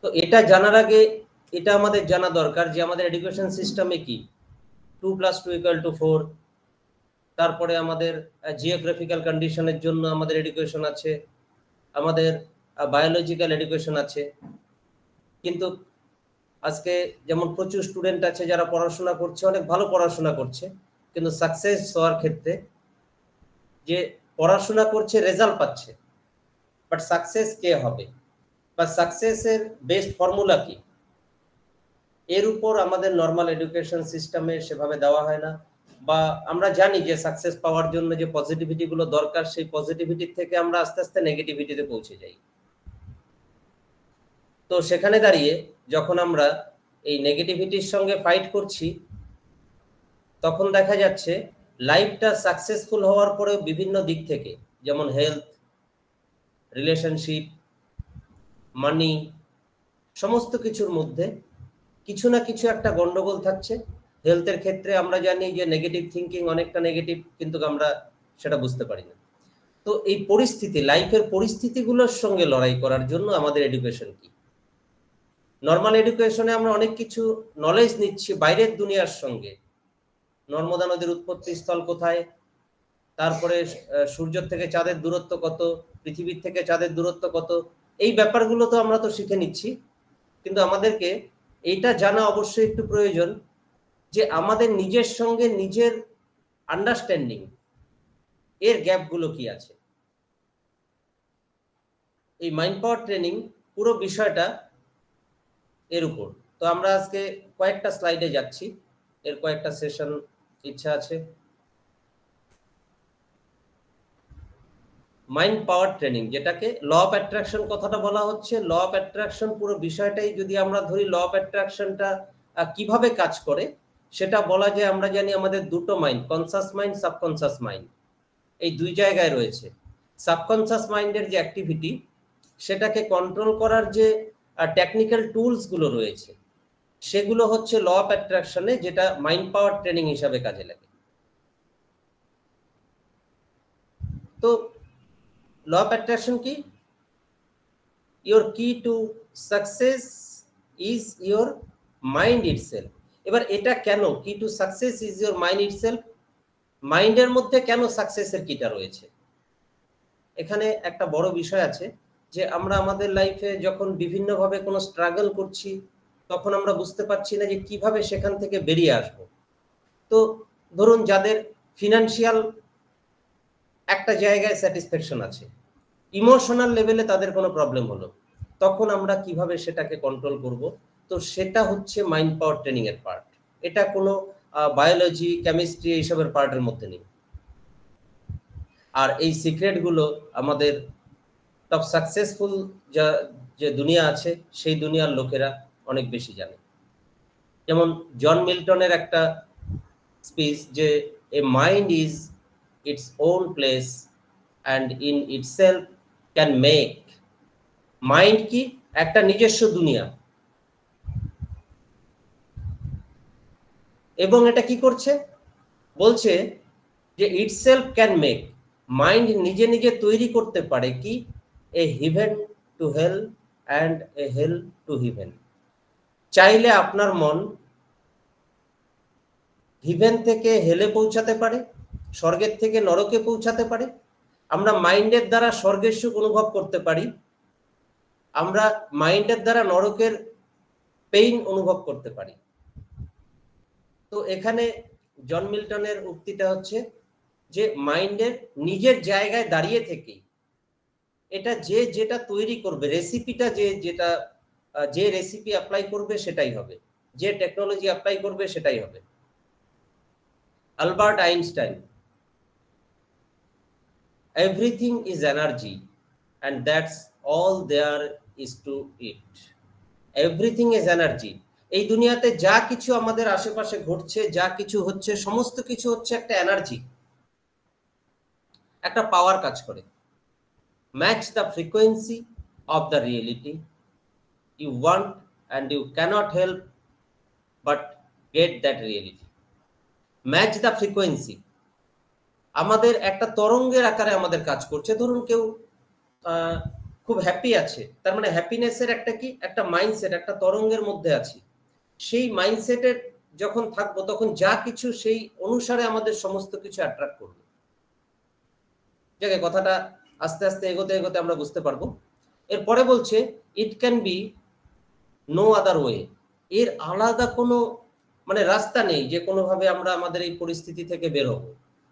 তো এটা জানার আগে এটা আমাদের জানা দরকার যে আমাদের এডুকেশন সিস্টেমে কি 2+2=4, তারপরে আমাদের জিওগ্রাফিক্যাল কন্ডিশনের জন্য আমাদের এডুকেশন আছে, আমাদের বায়োলজিক্যাল এডুকেশন আছে। কিন্তু আজকে যেমন প্রচুর স্টুডেন্ট আছে যারা পড়াশোনা করছে, অনেক ভালো পড়াশোনা করছে, কিন্তু সাকসেস হওয়ার ক্ষেত্রে যে পড়াশোনা করছে রেজাল্ট পাচ্ছে, বাট সাকসেস কে হবে বা সাকসেসের বেস্ট ফর্মুলা কি, এর উপর আমাদের নর্মাল এডুকেশন সিস্টেমে সেভাবে দেওয়া হয় না। বা আমরা জানি যে সাকসেস পাওয়ার জন্য যে পজিটিভিটি গুলো দরকার, সেই পজিটিভিটি থেকে আমরা আস্তে আস্তে নেগেটিভিটিতে পৌঁছে যাই। তো সেখানে দাঁড়িয়ে যখন আমরা এই নেগেটিভিটির সঙ্গে ফাইট করছি, তখন দেখা যাচ্ছে লাইফটা সাকসেসফুল হওয়ার পরেও বিভিন্ন দিক থেকে, যেমন হেলথ, রিলেশনশিপ, মানি, সমস্ত কিছুর মধ্যে কিছু না কিছু একটা গন্ডগোল থাকছে। হেলথের ক্ষেত্রে আমরা জানি যে নেগেটিভ থিঙ্কিং অনেকটা নেগেটিভ, কিন্তু আমরা সেটা বুঝতে পারি না। তো এই পরিস্থিতি, লাইফের পরিস্থিতিগুলোর সঙ্গে লড়াই করার জন্য আমাদের এডুকেশন কি? নর্মাল এডুকেশনে আমরা অনেক কিছু নলেজ নিচ্ছি বাইরের দুনিয়ার সঙ্গে, নর্মদা নদীর উৎপত্তি স্থল কোথায়, তারপরে সূর্য থেকে চাঁদের দূরত্ব কত, পৃথিবীর থেকে চাঁদের দূরত্ব কত, এই ব্যাপারগুলো তো আমরা তো শিখে নিচ্ছি। কিন্তু আমাদেরকে এইটা জানা অবশ্যই একটু প্রয়োজন যে আমাদের নিজের সঙ্গে নিজের আন্ডারস্ট্যান্ডিং এর গ্যাপগুলো কি আছে। এই মাইন্ড পাওয়ার ট্রেনিং পুরো বিষয়টা এর উপর। তো আমরা আজকে কয়েকটা স্লাইডে যাচ্ছি, এর কয়েকটা সেশন ইচ্ছা আছে। মাইন্ড পাওয়ার ট্রেনিং, যেটাকে ল অফ অ্যাট্রাকশন কথাটা বলা হচ্ছে, ল অফ অ্যাট্রাকশন পুরো বিষয়টাই যদি আমরা ধরি, ল অফ অ্যাট্রাকশনটা কিভাবে কাজ করে সেটা বলা যায়। আমরা জানি আমাদের দুটো mind, conscious mind, subconscious mind, এই দুই জায়গায় রয়েছে। সাবকনসাস মাইন্ডের যে অ্যাক্টিভিটি, সেটাকে কন্ট্রোল করার যে টেকনিক্যাল টুলস গুলো রয়েছে, সেগুলো হচ্ছে ল অফ অ্যাট্রাকশনে, যেটা মাইন্ড পাওয়ার ট্রেনিং হিসাবে কাজে লাগে। তো ল অফ অ্যাট্রাকশন কি? your key to success is your mind itself। এবার এটা কেন key to success is your mind itself, মাইন্ডের মধ্যে কেন সাকসেসের কিটা রয়েছে? এখানে একটা বড় বিষয় আছে যে আমরা আমাদের লাইফে যখন বিভিন্নভাবে কোনো স্ট্রাগল করছি, তখন আমরা বুঝতে পারছি না যে কিভাবে সেখান থেকে বেরিয়ে আসব। তো ধরুন যাদের ফিনান্সিয়াল একটা জায়গায় স্যাটিসফ্যাকশন আছে, ইমোশনাল লেভেলে তাদের কোনো প্রবলেম হলো, তখন আমরা কিভাবে সেটাকে কন্ট্রোল করব? তো সেটা হচ্ছে মাইন্ড পাওয়ার ট্রেনিং এর পার্ট। এটা কোনো বায়োলজি, কেমিস্ট্রি এইসবের পার্টের মধ্যে নেই। আর এই সিক্রেটগুলো আমাদের টপ সাকসেসফুল যে দুনিয়া আছে, সেই দুনিয়ার লোকেরা অনেক বেশি জানে। যেমন জন মিল্টনের একটা স্পিচ, যে a mind is its own place and in itself can make. Mind কি? একটা নিজস্ব দুনিয়া, এবং এটা কি করছে? বলছে যে ইটসেলফ ক্যান মেক, মাইন্ড নিজে নিজে তৈরি করতে পারে কি? A heaven to hell and a hell to heaven. চাইলে আপনার মন হিভেন থেকে হেলে পৌঁছাতে পারে, স্বর্গের থেকে নরকে পৌঁছাতে পারে। আমরা মাইন্ডের দ্বারা স্বর্গের সুখ অনুভব করতে পারি, আমরা মাইন্ডের দ্বারা নরকের পেইন অনুভব করতে পারি। তো এখানে জন মিল্টনের উক্তিটা হচ্ছে যে মাইন্ডের নিজের জায়গায় দাঁড়িয়ে থেকেই এটা যে যেটা তৈরি করবে, রেসিপিটা যে রেসিপি অ্যাপ্লাই করবে সেটাই হবে, যে টেকনোলজি অ্যাপ্লাই করবে সেটাই হবে। Albert Einstein, everything is energy and that's all there is to it. Everything is energy. এই দুনিয়াতে যা কিছু আমাদের আশেপাশে ঘটছে, যা কিছু হচ্ছে, সমস্ত কিছু হচ্ছে একটা এনার্জি, একটা পাওয়ার কাজ করে। Match the frequency of the reality you want and you cannot help but get that reality. Match the frequency, আমাদের একটা তরঙ্গের আকারে আমাদের কাজ করছে। ধরুন কেউ খুব হ্যাপি আছে, তার মানে হ্যাপিনেসের একটা কি, একটা মাইন্ডসেট, একটা তরঙ্গের মধ্যে আছি। সেই মাইন্ডসেটের যখন থাকবো তখন যা কিছু সেই অনুসারে আমাদের সমস্ত কিছু অ্যাট্রাক্ট করবে। জায়গায় কথাটা আস্তে আস্তে এগোতে এগোতে আমরা বুঝতে পারবো। এরপরে বলছে it can be no other way, এর আলাদা কোনো মানে রাস্তা নেই যে কোনোভাবে আমরা আমাদের এই পরিস্থিতি থেকে বের হবো।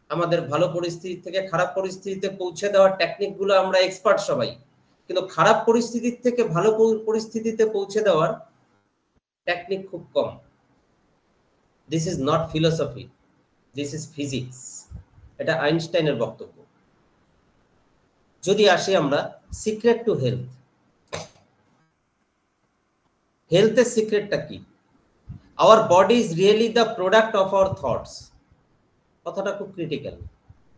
আমাদের ভালো পরিস্থিতি থেকে খারাপ পরিস্থিতিতে পৌঁছে দেওয়ার টেকনিকগুলো আমরা এক্সপার্ট সবাই, কিন্তু খারাপ পরিস্থিতি থেকে ভালো পরিস্থিতিতে পৌঁছে দেওয়ার টেকনিক খুব কম। This is not philosophy, this is physics. এটা আইনস্টাইনের বক্তব্য। যদি আসি আমরা সিক্রেট টু হেলথ, হেলথের সিক্রেটটা কি? Our body is really the product of our thoughts. কথাটা খুব ক্রিটিক্যাল।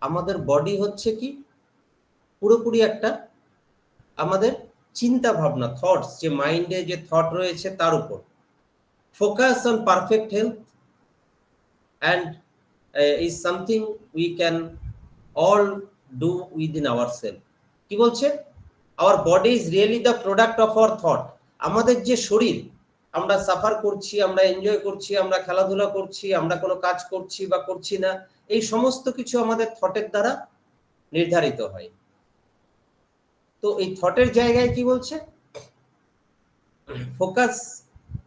আমাদের বডি হচ্ছে কি পুরোপুরি একটা আমাদের চিন্তা ভাবনা, থটস, যে মাইন্ডে যে থট রয়েছে তার উপর। Focus on perfect health and is something we can all do within our self. কি বলছে? Our body is really the product of our thought. আমাদের যে শরীর, আমরা সাফার করছি, আমরা এনজয় করছি, আমরা খেলাধুলা করছি, আমরা কোনো কাজ করছি বা করছি না, এই সমস্ত কিছু আমাদের থটের দ্বারা নির্ধারিত হয়। তো এই থটের জায়গায় কি বলছে? Focus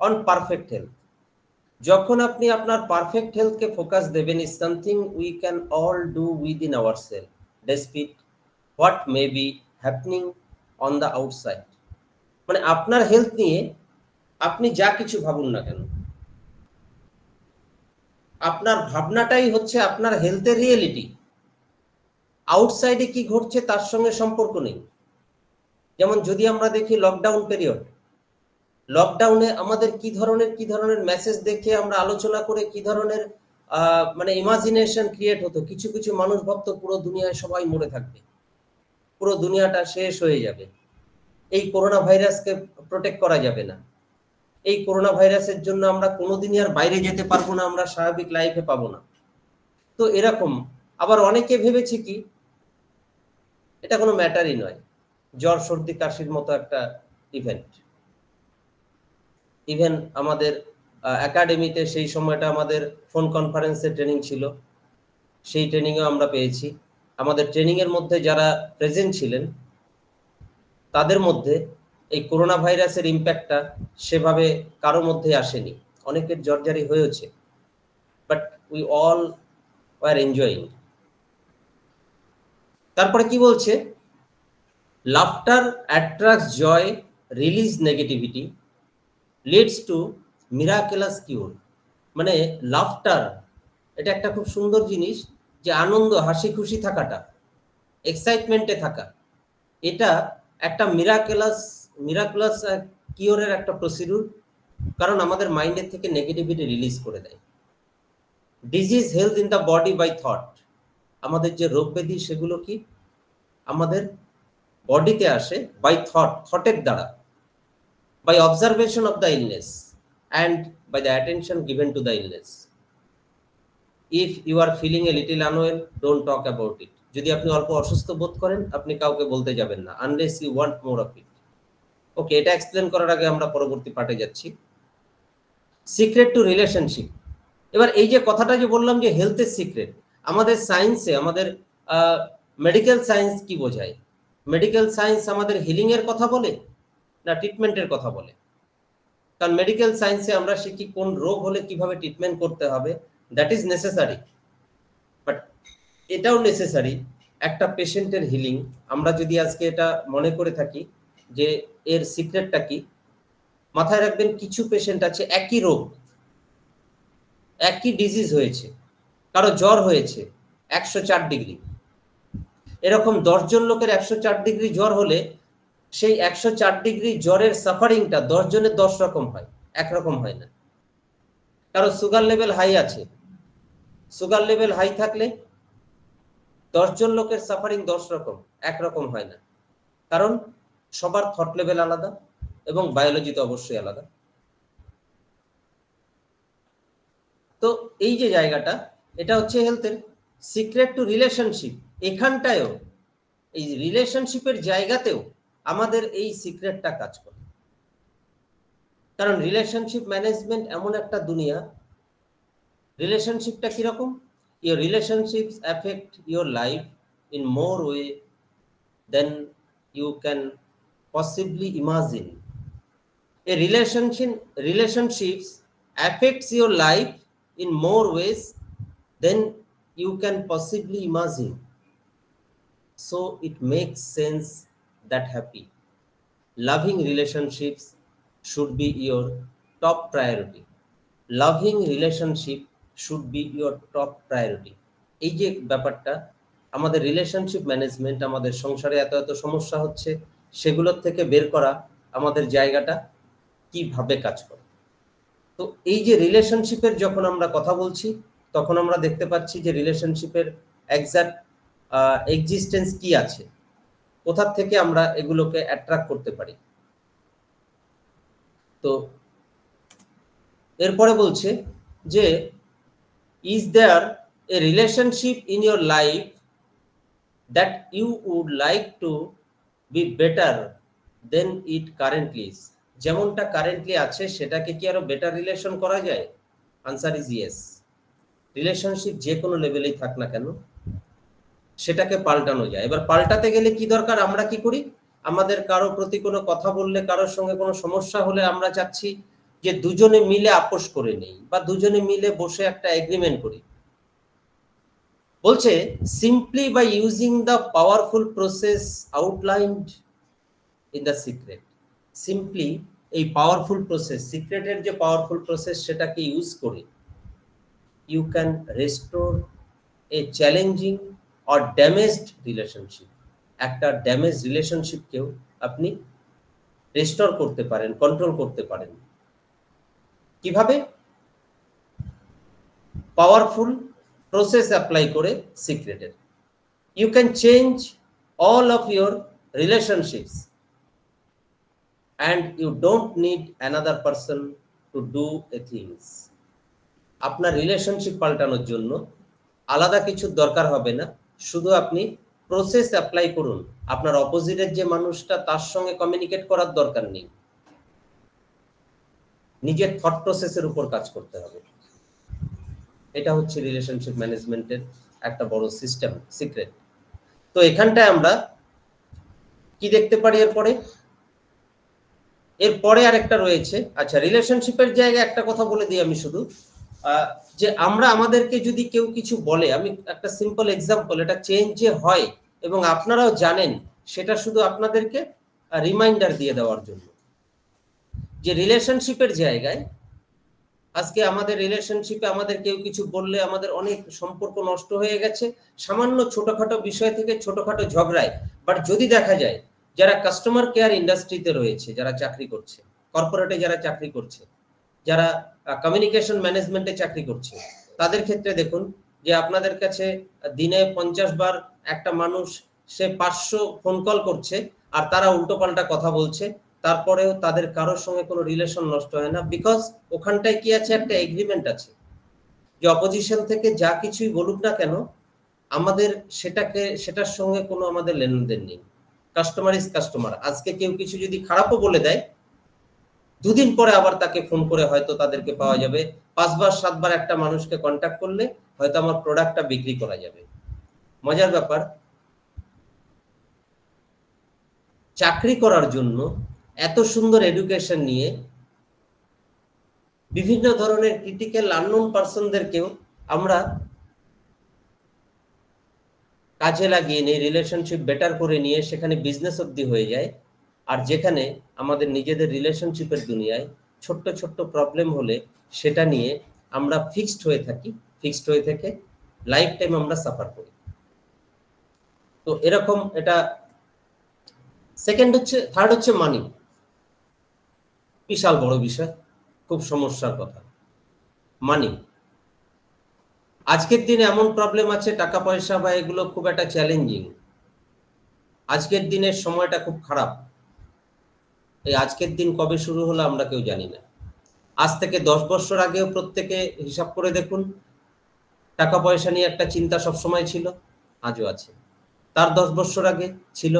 on perfect health. যখন আপনি আপনার পারফেক্ট হেলথকে ফোকাস দেবেন, is something we can all do within our self despite what may be happening on the outside. মানে আপনার হেলথ নিয়ে আপনি যা কিছু ভাবুন না কেন, আপনার ভাবনাটাই হচ্ছে আপনার হেলথের রিয়েলিটি। আউটসাইডে কি ঘটছে তার সঙ্গে সম্পর্ক নেই। যেমন যদি আমরা দেখি লকডাউন পিরিয়ড, লকডাউনে আমাদের কি ধরনের মেসেজ দেখে আমরা আলোচনা করে কি ধরনের মানে ইমাজিনেশন ক্রিয়েট হতো। কিছু কিছু মানুষ ভাবতো পুরো দুনিয়ায় সবাই মরে থাকবে, পুরো দুনিয়াটা শেষ হয়ে যাবে, এই করোনা ভাইরাসকে প্রোটেক্ট করা যাবে না, এই করোনা ভাইরাসের জন্য আমরা কোনোদিনই আর বাইরে যেতে পারবো না, আমরা স্বাভাবিক লাইফে পাবো না। তো এরকম আবার অনেকে ভেবেছে কি এটা কোনো ম্যাটারই নয়, জ্বর সর্দি কাশির মতো একটা ইভেন্ট। ইভেন আমাদের একাডেমিতে সেই সময়টা আমাদের ফোন কনফারেন্সে ট্রেনিং ছিল, সেই ট্রেনিংও আমরা পেয়েছি। আমাদের ট্রেনিংয়ের মধ্যে যারা প্রেজেন্ট ছিলেন তাদের মধ্যে এই করোনা ভাইরাসের ইম্প্যাক্টটা সেভাবে কারো মধ্যে আসেনি, অনেকের জর্জারি হয়েছে, but we all were enjoying. তারপরে কি বলছে? Laughter attracts joy, release negativity, leads to miraculous cure. মানে লাফটার এটা একটা খুব সুন্দর জিনিস, যে আনন্দ, হাসি খুশি থাকাটা, এক্সাইটমেন্টে থাকা, এটা একটা মিরাকুলাস কিওরের একটা প্রসিডিউর। কারণ আমাদের মাইন্ডের থেকে নেগেটিভিটি রিলিজ করে দেয়। Disease health in the body by thought. আমাদের যে রোগ ব্যাধি সেগুলো কি আমাদের বডিতে আসে বাই থটের দ্বারা, by observation of the illness and by the attention given to the illness. If you are feeling a little unwell, don't talk about it. যদি আপনি অল্প অসুস্থ বোধ করেন, আপনি কাউকে বলতে যাবেন না, unless you want more of it. ওকে, এটা এক্সপ্লেন করার আগে আমরা পরবর্তী পার্টে যাচ্ছি। Secret two relationship. এবার এই যে কথাটা যে বললাম যে হেলথের সিক্রেট, আমাদের সায়েন্সে, আমাদের মেডিকেল সায়েন্স কি বোঝায়? মেডিকেল সায়েন্স আমাদের হিলিং এর কথা বলে না ট্রিটমেন্টের কথা বলে? কারণ মেডিকেল সায়েন্সে আমরা শিখি কোন রোগ হলে কিভাবে ট্রিটমেন্ট করতে হবে, দ্যাট ইজ নেসেসারি, বাট এটাও নেসেসারি একটা পেশেন্টের হিলিং। আমরা যদি আজকে এটা মনে করে থাকি যে এর সিক্রেটটা কি, মাথায় রাখবেন কিছু পেশেন্ট আছে একই রোগ, একই ডিজিজ হয়েছে, কারো জ্বর হয়েছে 104 ডিগ্রি, এরকম 10 জন লোকের 104 ডিগ্রি জ্বর হলে সেই 104 ডিগ্রি জ্বরের সাফারিংটা 10 জনের 10 রকম হয়, একরকম হয় না। কারো সুগার লেভেল হাই আছে, সুগার লেভেল হাই থাকলে 10 জন লোকের সাফারিং 10 রকম, একরকম হয় না। কারণ সবার থট লেভেল আলাদা এবং বায়োলজি তো অবশ্যই আলাদা। তো এই যে জায়গাটা, এটা হচ্ছে হেলথের সিক্রেট টু রিলেশনশিপ। এখানটায়ও, এই রিলেশনশিপের জায়গাতেও আমাদের এই সিক্রেটটা কাজ করে। কারণ রিলেশনশিপ ম্যানেজমেন্ট এমন একটা দুনিয়া, রিলেশনশিপটা কিরকম, your relationships affect your life in more way than you can possibly imagine. A relationships affects your life in more ways than you can possibly imagine. So it makes sense that happy, loving relationships should be your top priority. Loving relationship should be your top priority. এই যে ব্যাপারটা, আমাদের relationship management, আমাদের সংসারে এত এত সমস্যা হচ্ছে, সেগুলোর থেকে বের করা আমাদের জায়গাটা কিভাবে কাজ করে। তো এই যে রিলেশনশিপের যখন আমরা কথা বলছি, তখন আমরা দেখতে পাচ্ছি যে রিলেশনশিপের এক্সাক্ট এক্সিস্টেন্স কি আছে, কোথা থেকে আমরা এগুলোকে অ্যাট্রাক্ট করতে পারি। তো এরপরে বলছে যে is there a relationship in your life that you would like to be better than it currently is. যেমনটা কারেন্টলি আছে সেটাকে কি আরো বেটার রিলেশন করা যায়? Answer is yes. রিলেশনশিপ যে কোনো লেভেলেই থাক না কেন সেটাকে পাল্টানো যায়। এবার পাল্টাতে গেলে কি দরকার, আমরা কি করি, আমাদের কারো প্রতি কোনো কথা বললে, কারোর সঙ্গে কোনো সমস্যা হলে আমরা চাচ্ছি যে দুজনে মিলে আপোষ করে নেই বা দুজনে মিলে বসে একটা এগ্রিমেন্ট করি। বলছে simply by using the powerful process outlined in the secret. Simply এই পাওয়ারফুল প্রসেস, সিক্রেটের যে পাওয়ারফুল প্রসেস সেটাকে ইউজ করে you can restore a challenging or damaged relationship. একটা ড্যামেজ রিলেশনশিপকেও আপনি রেস্টোর করতে পারেন, কন্ট্রোল করতে পারেন। কিভাবে? পাওয়ারফুল প্রসেস অ্যাপ্লাই করে সিক্রেটের। You can change all of your relationships and you don't need another person to do a things. আপনার রিলেশনশিপ পাল্টানোর জন্য আলাদা কিছুর দরকার হবে না, শুধু আপনি প্রসেস অ্যাপ্লাই করুন। আপনার অপোজিটের যে মানুষটা, তার সঙ্গে কমিউনিকেট করার দরকার নেই, নিজের থট প্রসেসের উপর কাজ করতে হবে। এটা হচ্ছে রিলেশনশিপ ম্যানেজমেন্টের একটা বড় সিস্টেম, সিক্রেট। তো এখানটায় আমরা কি দেখতে পারি এরপরে আরেকটা রয়েছে। আচ্ছা, রিলেশনশিপের জায়গায় একটা কথা বলে দিই আমি শুধু, যে আমরা আমাদেরকে যদি কেউ কিছু বলে, আমি একটা সিম্পল এক্সাম্পল, এটা চেঞ্জ যে হয় এবং আপনারাও জানেন, সেটা শুধু আপনাদেরকে রিমাইন্ডার দিয়ে দেওয়ার জন্য, যে রিলেশনশিপের জায়গায় আজকে আমাদের রিলেশনশিপে আমাদের কেউ কিছু বললে আমাদের অনেক সম্পর্ক নষ্ট হয়ে গেছে সামান্য ছোটখাটো বিষয় থেকে, ছোটখাটো ঝগড়ায়। বাট যদি দেখা যায় যারা কাস্টমার কেয়ার ইন্ডাস্ট্রিতে রয়েছে, যারা চাকরি করছে, কর্পোরেটে যারা চাকরি করছে, যারা কমিউনিকেশন ম্যানেজমেন্টে চাকরি করছে, তাদের ক্ষেত্রে দেখুন যে আপনাদের কাছে দিনে 50 বার একটা মানুষ সে 500 ফোন কল করছে আর তারা উল্টোপাল্টা কথা বলছে, তারপরেও তাদের কারোর সঙ্গে কোনো রিলেশন নষ্ট হয় না। বিকজ ওখানটায় কি আছে, একটা এগ্রিমেন্ট আছে যে অপোজিশন থেকে যা কিছুই বলুক না কেন, আমাদের সেটার সঙ্গে কোনো আমাদের লেনদেন নেই। Customer is customer. আজকে কেউ কিছু যদি খারাপও বলে দেয়, দুদিন পরে আবার তাকে ফোন করে হয়তো তাদেরকে পাওয়া যাবে। 5 বার 7 বার একটা মানুষকে কন্ট্যাক্ট করলে হয়তো আমার প্রোডাক্টটা বিক্রি করা যাবে। মজার ব্যাপার, চাকরি করার জন্য এত সুন্দর এডুকেশন নিয়ে বিভিন্ন ধরনের ক্রিটিক্যাল আননোন পারসনদেরকেও আমরা কাজে লাগিয়ে নিয়ে রিলেশনশিপ বেটার করে নিয়ে সেখানে বিজনেস অবধি হয়ে যায়। আর যেখানে আমাদের নিজেদের রিলেশনশিপের দুনিয়ায় ছোট্ট ছোট্ট প্রবলেম হলে সেটা নিয়ে আমরা ফিক্সড হয়ে থাকি, ফিক্সড হয়ে থেকে লাইফ টাইম আমরা সাফার করি। তো এরকম এটা সেকেন্ড হচ্ছে। থার্ড হচ্ছে মানি। বিশাল বড় বিষয়, খুব সমস্যার কথা। মানি আজকের দিনে এমন প্রবলেম আছে, টাকা পয়সা বা এগুলো খুব একটা চ্যালেঞ্জিং। আজকের দিনের সময়টা খুব খারাপ। এই আজকের দিন কবে শুরু হলো আমরা কেউ জানি না। আজ থেকে 10 বছর আগেও প্রত্যেকে হিসাব করে দেখুন, টাকা পয়সা নিয়ে একটা চিন্তা সবসময় ছিল, আজও আছে। তার 10 বছর আগে ছিল,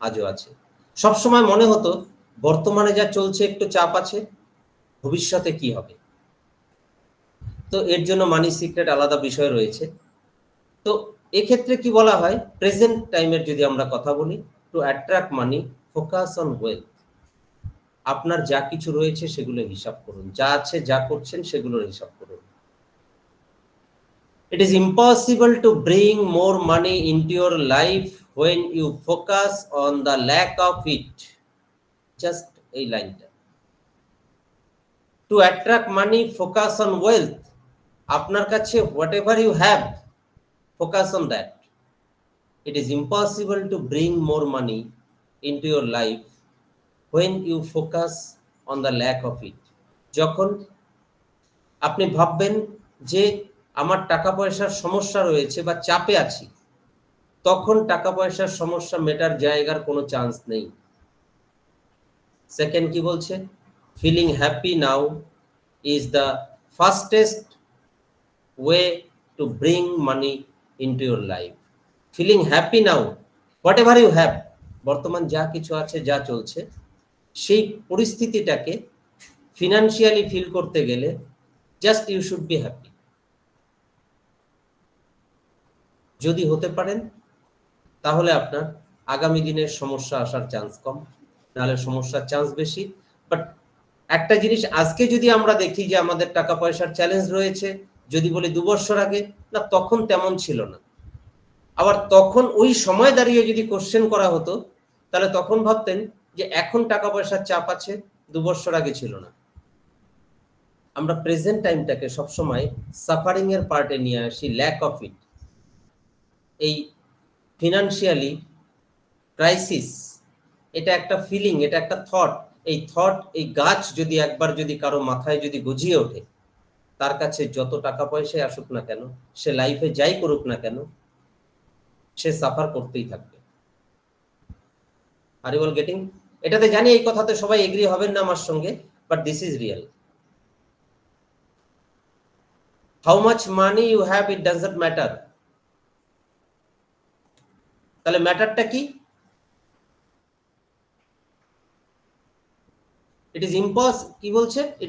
আজও আছে। সব সময় মনে হতো বর্তমানে যা চলছে একটু চাপ আছে, ভবিষ্যতে কি হবে। তো এর জন্য মানি সিক্রেট আলাদা বিষয় রয়েছে। তো এক্ষেত্রে কি বলা হয়, প্রেজেন্ট টাইমের যদি আমরা কথা বলি, two attract money focus on wealth. আপনার যা কিছু রয়েছে সেগুলো হিসাব করুন, যা আছে যা করছেন সেগুলোর হিসাব করুন। It is impossible to bring more money into your life when you focus on the lack of it. Just a line. To attract money, focus on wealth. আপনার কাছে whatever you have, focus on that. It is impossible to bring more money into your life when you focus on the lack of it. যখন আপনি ভাববেন যে আমার টাকা পয়সার সমস্যা রয়েছে বা চাপে আছি, তখন টাকা পয়সার সমস্যা মেটার জায়গার কোনো চান্স নেই। সেকেন্ড কি বলছে, feeling happy now is the fastest way to bring money into your life. Feeling happy now, whatever you have, বর্তমান যা কিছু আছে যা চলছে সেই পরিস্থিতিটাকে ফিনান্সিয়ালি ফিল করতে গেলে just you should be happy. যদি হতে পারেন তাহলে আপনার আগামী দিনের সমস্যা আসার চান্স কম, নাহলে সমস্যার চান্স বেশি। বাট একটা জিনিস আজকে যদি আমরা দেখি যে আমাদের টাকা পয়সার চ্যালেঞ্জ রয়েছে, যদি বলি 2 বছর আগে, না তখন তেমন ছিল না। আবার তখন ওই সময় দাঁড়িয়ে যদি কোশ্চেন করা হতো, তাহলে তখন ভাবতেন যে এখন টাকা পয়সার চাপ আছে, 2 বছর আগে ছিল না। আমরা প্রেজেন্ট টাইমটাকে সবসময় সাফারিং এর পার্টে নিয়ে আসি, ল্যাক অফ ইট। এই ফিনান্সিয়ালি ক্রাইসিস, এটা একটা ফিলিং, এটা একটা থট। এই থট, এই গাছ যদি একবার যদি কারো মাথায় যদি গজিয়ে ওঠে, তার কাছে যত টাকা পয়সায় আসুক না কেন, সে লাইফে যাই করুক না কেন, সে সাফার করতেই থাকবে। Are you all getting? এটাতে জানি এই কথাতে সবাই এগ্রি হবেন না আমার সঙ্গে, but this is real. How much money you have, it doesn't matter. তাহলে ম্যাটারটা কি? It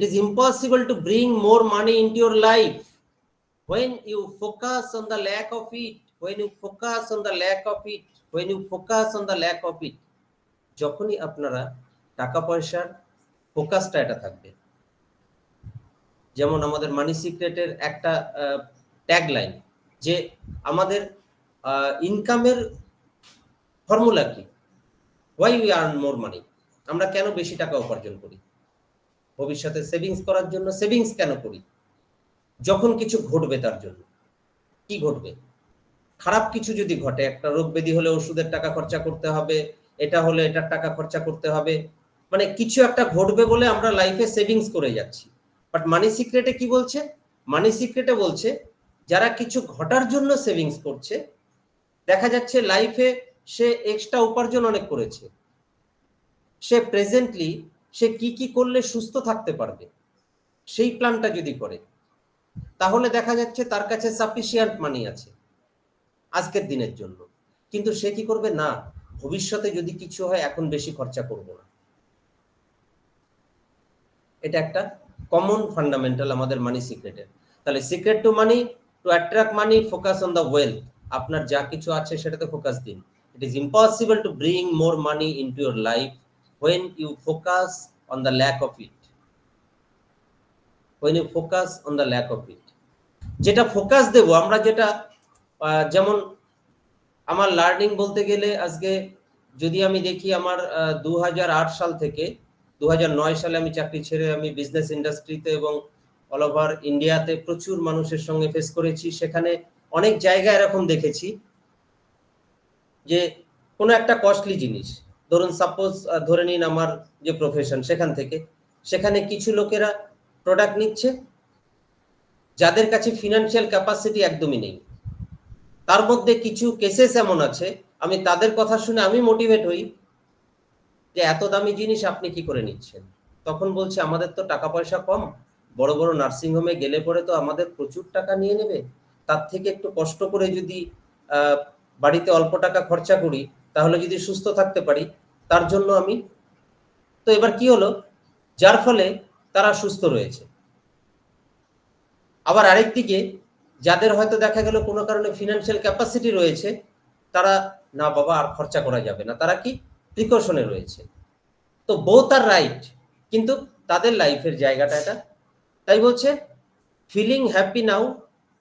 is impossible to bring more money into your life when you focus on the lack of it. যখনই আপনারা টাকা পয়সার ফোকাসটা এটা থাকবে, যেমন আমাদের মানি সিক্রেটের একটা ট্যাগলাইন যে আমাদের ইনকামের ফর্মুলা কি, হোয়াই উই আর্ন মোর মানি। আমরা কেন বেশি টাকা উপার্জন করি? ভবিষ্যতে সেভিংস করার জন্য। সেভিংস কেন করি? যখন কিছু ঘটবে তার জন্য। কি ঘটবে? খারাপ কিছু যদি ঘটে, একটা রোগ ব্যাধি হলে ওষুধের টাকা খরচা করতে হবে, এটা হলে এটার টাকা খরচা করতে হবে, মানে কিছু একটা ঘটবে বলে আমরা লাইফে সেভিংস করে যাচ্ছি। বাট মানি সিক্রেটে কি বলছে? মানি সিক্রেটে বলছে যারা কিছু ঘটার জন্য সেভিংস করছে, দেখা যাচ্ছে লাইফে সে এক্সট্রা উপার্জন অনেক করেছে, সে প্রেজেন্টলি সে কি কি করলে সুস্থ থাকতে পারবে সেই প্ল্যানটা যদি করে, তাহলে দেখা যাচ্ছে তার কাছে সাফিসিয়েন্ট মানি আছে আজকের দিনের জন্য। কিন্তু সে কি করবে, না ভবিষ্যতে যদি কিছু হয় এখন বেশি খরচা করব না। এটা একটা কমন ফান্ডামেন্টাল আমাদের মানি সিক্রেটের। তাহলে secret to money, two attract money, focus on the wealth. আপনার যা কিছু আছে সেটাতে ফোকাস দিন। It is impossible to bring more money into your life when you focus on the lack of it. যেটা focus দেব আমরা, যেটা যেমন আমার লার্নিং বলতে গেলে আজকে যদি আমি দেখি আমার 2008 সাল থেকে 2009 সালে আমি চাকরি ছেড়ে আমি বিজনেস ইন্ডাস্ট্রিতে এবং অল ওভার ইন্ডিয়াতে প্রচুর মানুষের সঙ্গে ফেস করেছি। সেখানে অনেক জায়গায় এরকম দেখেছি যে কোনো একটা কস্টলি জিনিস, ধরুন সাপোজ ধরে নিন আমার যে প্রফেশন, সেখানে কিছু লোকেরা প্রোডাক্ট নিচ্ছে যাদের কাছে ফিনান্সিয়াল ক্যাপাসিটি একদমই নেই। তার মধ্যে কিছু কেসেস এমন আছে, আমি তাদের কথা শুনে আমি মোটিভেট হই যে এত দামি জিনিস আপনি কি করে নিচ্ছেন। তখন বলছে আমাদের তো টাকা পয়সা কম, বড় বড় নার্সিং হোমে গেলে পরে তো আমাদের প্রচুর টাকা নিয়ে নেবে, তার থেকে একটু কষ্ট করে যদি বাড়িতে অল্প টাকা খরচা করি, তাহলে যদি সুস্থ থাকতে পারি তার জন্য আমি, তো এবার কি হলো, যার ফলে তারা সুস্থ রয়েছে। আবার আরেকদিকে যাদের হয়তো দেখা গেল কোনো কারণে ফিনান্সিয়াল ক্যাপাসিটি রয়েছে, তারা না বাবা আর খরচা করা যাবে না, তারা কি প্রিকশনে রয়েছে। তো বোথ আর রাইট, কিন্তু তাদের লাইফের জায়গাটা এটা। তাই বলছে feeling happy now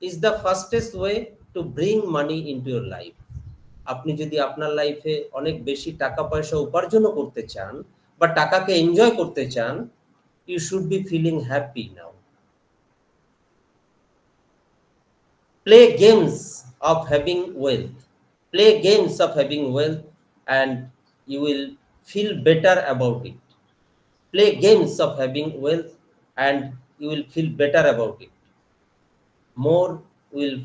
is the fastest way to bring money into your life. আপনি যদি আপনার লাইফে অনেক বেশি টাকা পয়সা উপার্জন করতে চান বা টাকাকে এনজয় করতে চান, you should be feeling happy now. Play games of having wealth. Play games of having wealth and you will feel better about it. Play games of having wealth and you will feel better about it. More will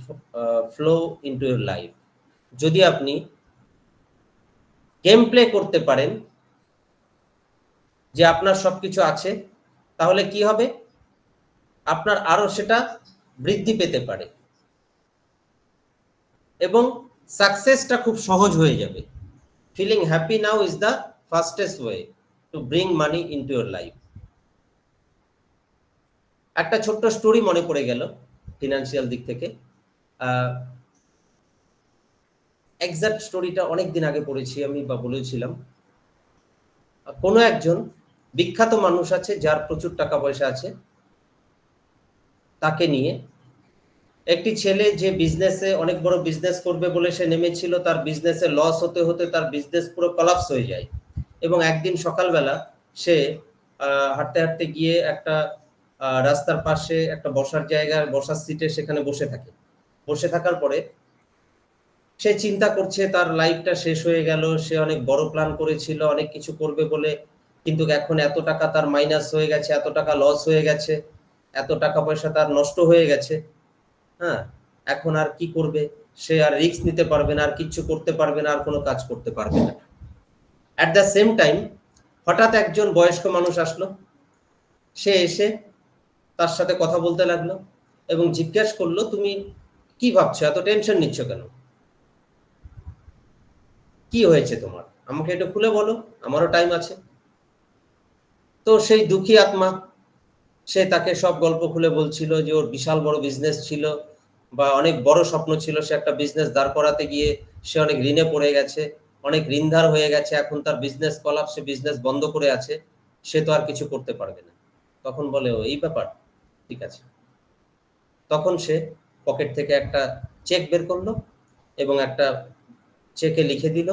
flow into your life. যদি আপনি game play করতে পারেন যে আপনার সবকিছু আছে, তাহলে কি হবে, আপনার আরো সেটা বৃদ্ধি পেতে পারে এবং সাকসেসটা খুব সহজ হয়ে যাবে। Feeling happy now is the fastest way to bring money into your life. একটা ছোট্ট স্টোরি মনে পড়ে গেল ফিনান্সিয়াল দিক থেকে। এক্সাক্ট স্টোরিটা অনেক দিন আগে পড়েছি আমি বা বলেছিলাম। কোনো একজন বিখ্যাত মানুষ আছে যার প্রচুর টাকা পয়সা আছে, তাকে নিয়ে একটি ছেলে যে বিজনেসে অনেক বড় বিজনেস করবে বলে সে নেমেছিল, তার বিজনেসে লস হতে হতে তার বিজনেস পুরো কলাপস হয়ে যায়। এবং একদিন সকালবেলা সে হাঁটতে হাঁটতে গিয়ে একটা রাস্তার পাশে একটা বসার জায়গার বসার সিটে সেখানে বসে থাকে। বসে থাকার পরে সে চিন্তা করছে তার লাইফটা শেষ হয়ে গেল, সে অনেক বড় প্ল্যান করেছিল অনেক কিছু করবে বলে, কিন্তু এখন এত টাকা তার মাইনাস হয়ে গেছে, এত টাকা লস হয়ে গেছে, এত টাকা পয়সা তার নষ্ট হয়ে গেছে। হ্যাঁ, এখন আর কি করবে, সে আর রিস্ক নিতে পারবে না, আর কিচ্ছু করতে পারবে না, আর কোনো কাজ করতে পারবে না। অ্যাট দ্য সেম টাইম হঠাৎ একজন বয়স্ক মানুষ আসলো, সে এসে তার সাথে কথা বলতে লাগলো এবং জিজ্ঞাসা করলো, তুমি কি ভাবছো, এত টেনশন নিচ্ছ কেন, কি হয়েছে তোমার, আমাকে একটু খুলে বলো, আমারও টাইম আছে। তো সেই দুঃখী আত্মা সে তাকে সব গল্প খুলে বলছিল যে ওর বিশাল বড় বিজনেস ছিল বা অনেক বড় স্বপ্ন ছিল, সে একটা বিজনেস দাঁড় করাতে গিয়ে সে অনেক ঋণে পড়ে গেছে, অনেক ঋণধার হয়ে গেছে, এখন তার বিজনেস কলাপস, সে বিজনেস বন্ধ করে আছে, সে তো আর কিছু করতে পারবে না। তখন বলে ও এই ব্যাপার, ঠিক আছে। তখন সে পকেট থেকে একটা চেক বের করলো এবং একটা চেকে লিখে দিল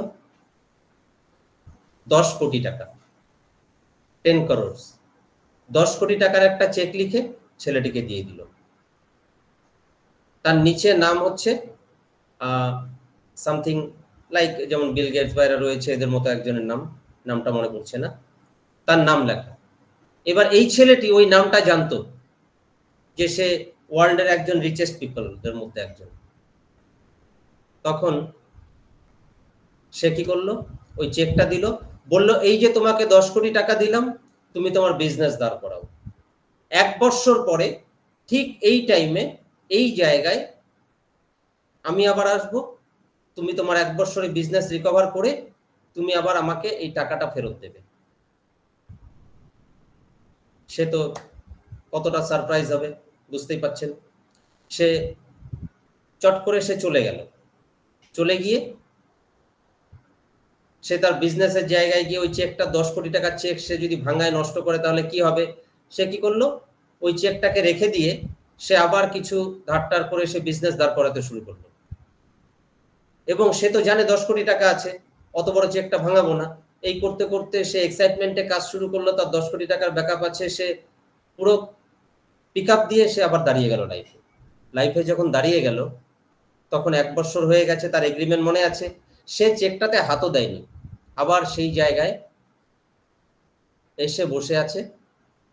10 কোটি টাকা, 10 crores, 10 কোটি টাকার একটা চেক লিখে ছেলেটিকে দিয়ে দিল। তার নিচে নাম হচ্ছে সামথিং লাইক, যেমন বিল গেটস বাইরে রয়েছে এদের মতো একজনের নাম, নামটা মনে পড়ছে না, তার নাম লেখা। এবার এই ছেলেটি ওই নামটা জানতো যে সে ওয়ার্ল্ডের একজন রিচেস্ট পিপলদের মধ্যে একজন। তখন সে কি করলো, ওই চেকটা দিল, বলল এই যে তোমাকে 10 কোটি টাকা দিলাম, তুমি তোমার বিজনেস দাঁড় করাও। 1 বছর পরে ঠিক এই টাইমে এই জায়গায় আমি আবার আসবো, তুমি তোমার 1 বছরে বিজনেস রিকভার করে তুমি আবার আমাকে এই টাকাটা ফেরত দেবে। সে তো কতটা সারপ্রাইজ হবে বুঝতেই পাচ্ছেন। সে চট করে সে চলে গেল, চলে গিয়ে সে তার বিজনেসের জায়গায় গিয়ে ওই চেকটা 10 কোটি টাকার চেক সে যদি ভাঙায় নষ্ট করে তাহলে কি হবে, সে কি করলো, ওই চেকটাকে রেখে দিয়ে সে আবার কিছু ধারটার করে সে বিজনেস দাঁড় করাতে শুরু করলো। এবং সে তো জানে 10 কোটি টাকা আছে, অত বড় চেকটা ভাঙাবো না। এই করতে করতে সে এক্সাইটমেন্টে কাজ শুরু করলো, তার 10 কোটি টাকার ব্যাকআপ আছে, সে পুরো পিক আপ দিয়ে সে আবার দাঁড়িয়ে গেল লাইফে। লাইফে যখন দাঁড়িয়ে গেল তখন 1 বছর হয়ে গেছে, তার এগ্রিমেন্ট মনে আছে, সে চেকটাতে হাতও দেয়নি, আবার সেই জায়গায় এসে বসে আছে।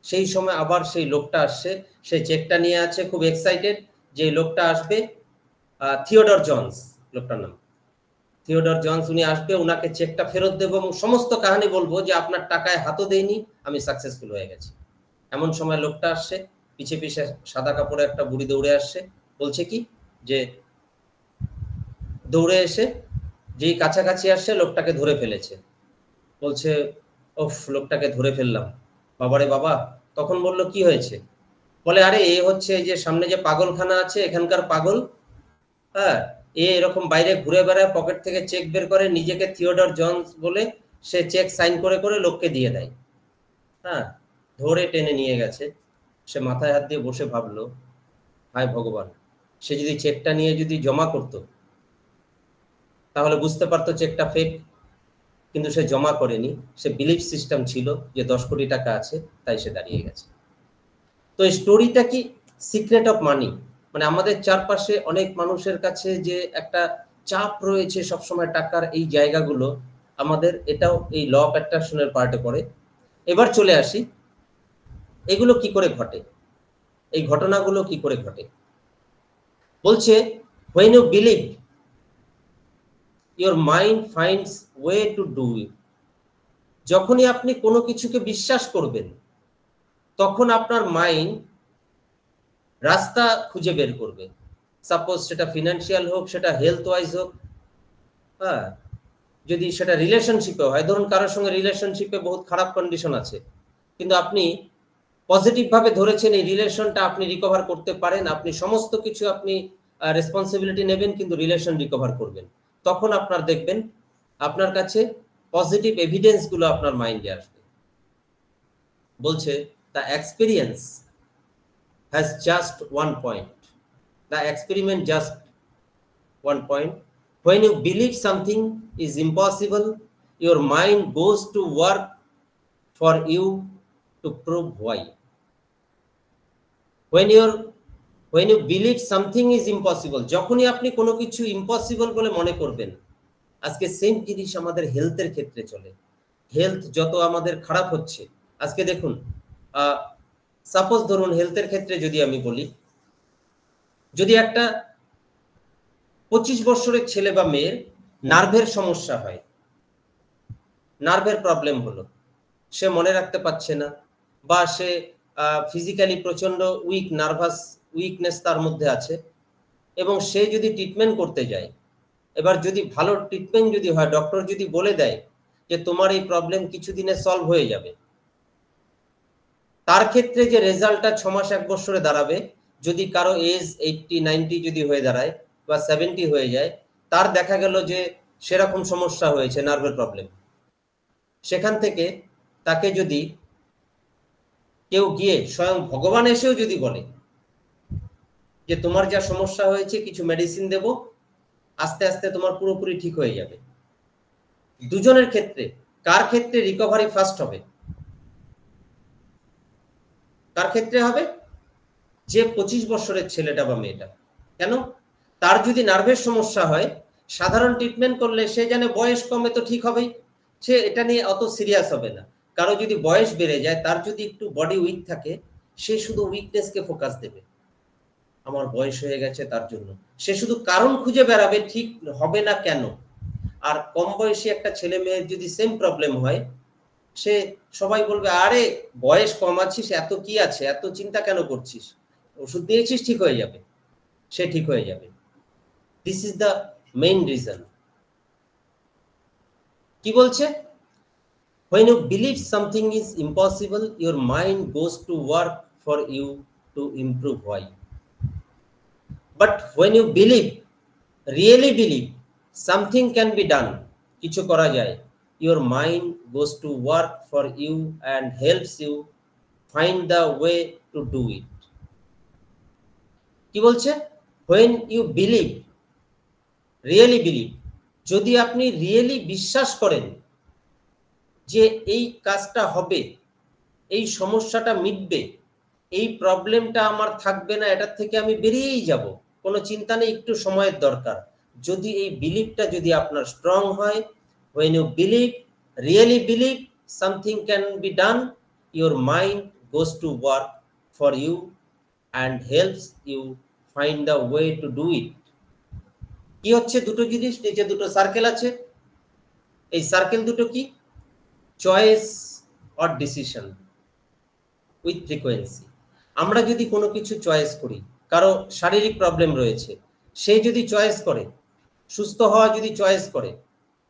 সেই সময় আবার সেই লোকটা আসছে, সেই চেকটা নিয়ে আছে, খুব এক্সাইটেড যে লোকটা আসবে, থিওডর জনস লোকটার নাম, থিওডর জনস, উনি আসবে, উনাকে চেকটা ফেরত দেবো এবং সমস্ত কাহিনী বলবো যে আপনার টাকায় হাতও দেয়নি, আমি সাকসেসফুল হয়ে গেছি। এমন সময় লোকটা আসছে, পিছে পিছে সাদা কাপড়ে একটা বুড়ি দৌড়ে আসছে, বলছে কি যে দৌড়ে এসে যেই কাছাকাছি আসছে লোকটাকে ধরে ফেলেছে বলছে ওফ লোকটাকে ধরে ফেললাম, বাবারে বাবা। তখন বলল কি হয়েছে? বলে আরে এ হচ্ছে এই যে সামনে যে পাগলখানা আছে এখানকার পাগল। হ্যাঁ, এ এরকম বাইরে ঘুরে বেড়ায়, পকেট থেকে চেক বের করে, নিজেকে থিওডর জনস বলে, সে চেক সাইন করে করে লোককে দিয়ে দেয়। হ্যাঁ, ধরে টেনে নিয়ে গেছে। সে মাথায় হাত দিয়ে বসে ভাবলো, হায় ভগবান, সে যদি চেকটা নিয়ে যদি জমা করতো তাহলে বুঝতে পারতো চেকটা ফেক। কিন্তু সে জমা করেনি, সে বিলিফ সিস্টেম ছিল যে 10 কোটি টাকা আছে, তাই সে দাঁড়িয়ে গেছে। তো এই স্টোরিটা কি? Secret of money. মানে আমাদের চারপাশে অনেক মানুষের কাছে যে একটা চাপ রয়েছে সবসময় টাকার, এই জায়গাগুলো আমাদের, এটাও এই ল অফ অ্যাট্রাকশনের পার্টে পড়ে। এবার চলে আসি, এগুলো কি করে ঘটে, এই ঘটনাগুলো কি করে ঘটে। বলছে when you believe your mind finds way to do it। যখনই আপনি কোনো কিছুকে বিশ্বাস করবেন তখন আপনার মাইন্ড রাস্তা খুঁজে বের করবে। সাপোজ সেটা ফিনান্সিয়াল হোক, সেটা হেলথ ওয়াইজ হোক, হ্যাঁ, যদি সেটা রিলেশনশিপে হয়, ধরুন কারোর সঙ্গে রিলেশনশিপে বহুত খারাপ কন্ডিশন আছে, কিন্তু আপনি পজিটিভ ভাবে ধরেছেন এই রিলেশনটা আপনি রিকভার করতে পারেন, আপনি সমস্ত কিছু আপনি রেসপন্সিবিলিটি নেবেন, কিন্তু রিলেশন রিকভার করবেন, তখন আপনার দেখবেন আপনার কাছে পজিটিভ এভিডেন্স গুলো আপনার মাইন্ডে আসবে। বলছে the experience has just one point, the experiment just one point. When you believe something is impossible, your mind goes to work for you to prove why. When you believe something is impossible, যখনই আপনি কোনো কিছু impossible বলে মনে করবেন, আজকে same জিনিস আমাদের হেলথের ক্ষেত্রে চলে। হেলথ যত আমাদের খারাপ হচ্ছে, আজকে দেখুন, সাপোজ ধরুন হেলথের ক্ষেত্রে যদি আমি বলি, যদি একটা 25 বছরের ছেলে বা মেয়ের নার্ভের সমস্যা হয়, নার্ভের প্রবলেম হলো, সে মনে রাখতে পারছে না, বা সে ফিজিক্যালি প্রচন্ড উইক, নার্ভাস উইকনেস তার মধ্যে আছে, এবং সে যদি ট্রিটমেন্ট করতে যায়, এবার যদি ভালো ট্রিটমেন্ট যদি হয়, ডক্টর যদি বলে দেয় যে তোমার এই প্রবলেম কিছুদিনে সলভ হয়ে যাবে, তার ক্ষেত্রে যে রেজাল্টটা 6 মাস 1 বছরে দাঁড়াবে, যদি কারো এজ 80 90 যদি হয়ে দাঁড়ায় বা 70 হয়ে যায়, তার দেখা গেল যে সেরকম সমস্যা হয়েছে, নার্ভের প্রবলেম। সেখান থেকে তাকে যদি কেউ গিয়ে স্বয়ং ভগবান এসেও যদি বলে যে তোমার যা সমস্যা হয়েছে কিছু মেডিসিন দেব, আস্তে আস্তে তোমার পুরোপুরি ঠিক হয়ে যাবে, দুজনের ক্ষেত্রে কার ক্ষেত্রে রিকভারি ফাস্ট হবে? কার ক্ষেত্রে হবে? যে 25 বছরের ছেলেটা বা মেয়েটা। কেন? তার যদি নার্ভের সমস্যা হয়, সাধারণ ট্রিটমেন্ট করলে সে জানে বয়স কমে তো ঠিক হবেই, সে এটা নিয়ে অত সিরিয়াস হবে না। কারো যদি বয়স বেড়ে যায়, তার যদি একটু বডি উইক থাকে, সে শুধু উইকনেসকে ফোকাস দেবে, আমার বয়স হয়ে গেছে তার জন্য, সে শুধু কারণ খুঁজে বেড়াবে ঠিক হবে না কেন। আর কম বয়সী একটা ছেলে মেয়ের যদি সেম প্রবলেম হয়, সে সবাই বলবে আরে বয়স কম আছিস, এত কি আছে, এত চিন্তা কেন করছিস, ওষুধ নিয়েছিস ঠিক হয়ে যাবে, সে ঠিক হয়ে যাবে। This is the main reason. কি বলছে? when you believe something is impossible, your mind goes to work for you to improve why. But when you believe, really believe something can be done, কিছু করা যায়, your mind goes to work for you and helps you find the way to do it. কি বলছে? when you believe, really believe, যদি আপনি really বিশ্বাস করেন যে এই কাজটা হবে, এই সমস্যাটা মিটবে, এই প্রবলেমটা আমার থাকবে না, এটার থেকে আমি বেরিয়েই যাব, কোনো চিন্তা নেই, একটু সময়ের দরকার, যদি এই বিলিভটা যদি আপনার স্ট্রং হয়, when you believe, really believe something can be done, your mind goes to work for you and helps you find the way to do it. কি হচ্ছে? দুটো জিনিস, নিচে দুটো সার্কেল আছে, এই সার্কেল দুটো কি? Choice or decision with frequency. আমরা যদি কোনো কিছু চয়েস করি, কারো শারীরিক প্রবলেম রয়েছে, সে যদি চয়েস করে, সুস্থ হওয়া যদি চয়েস করে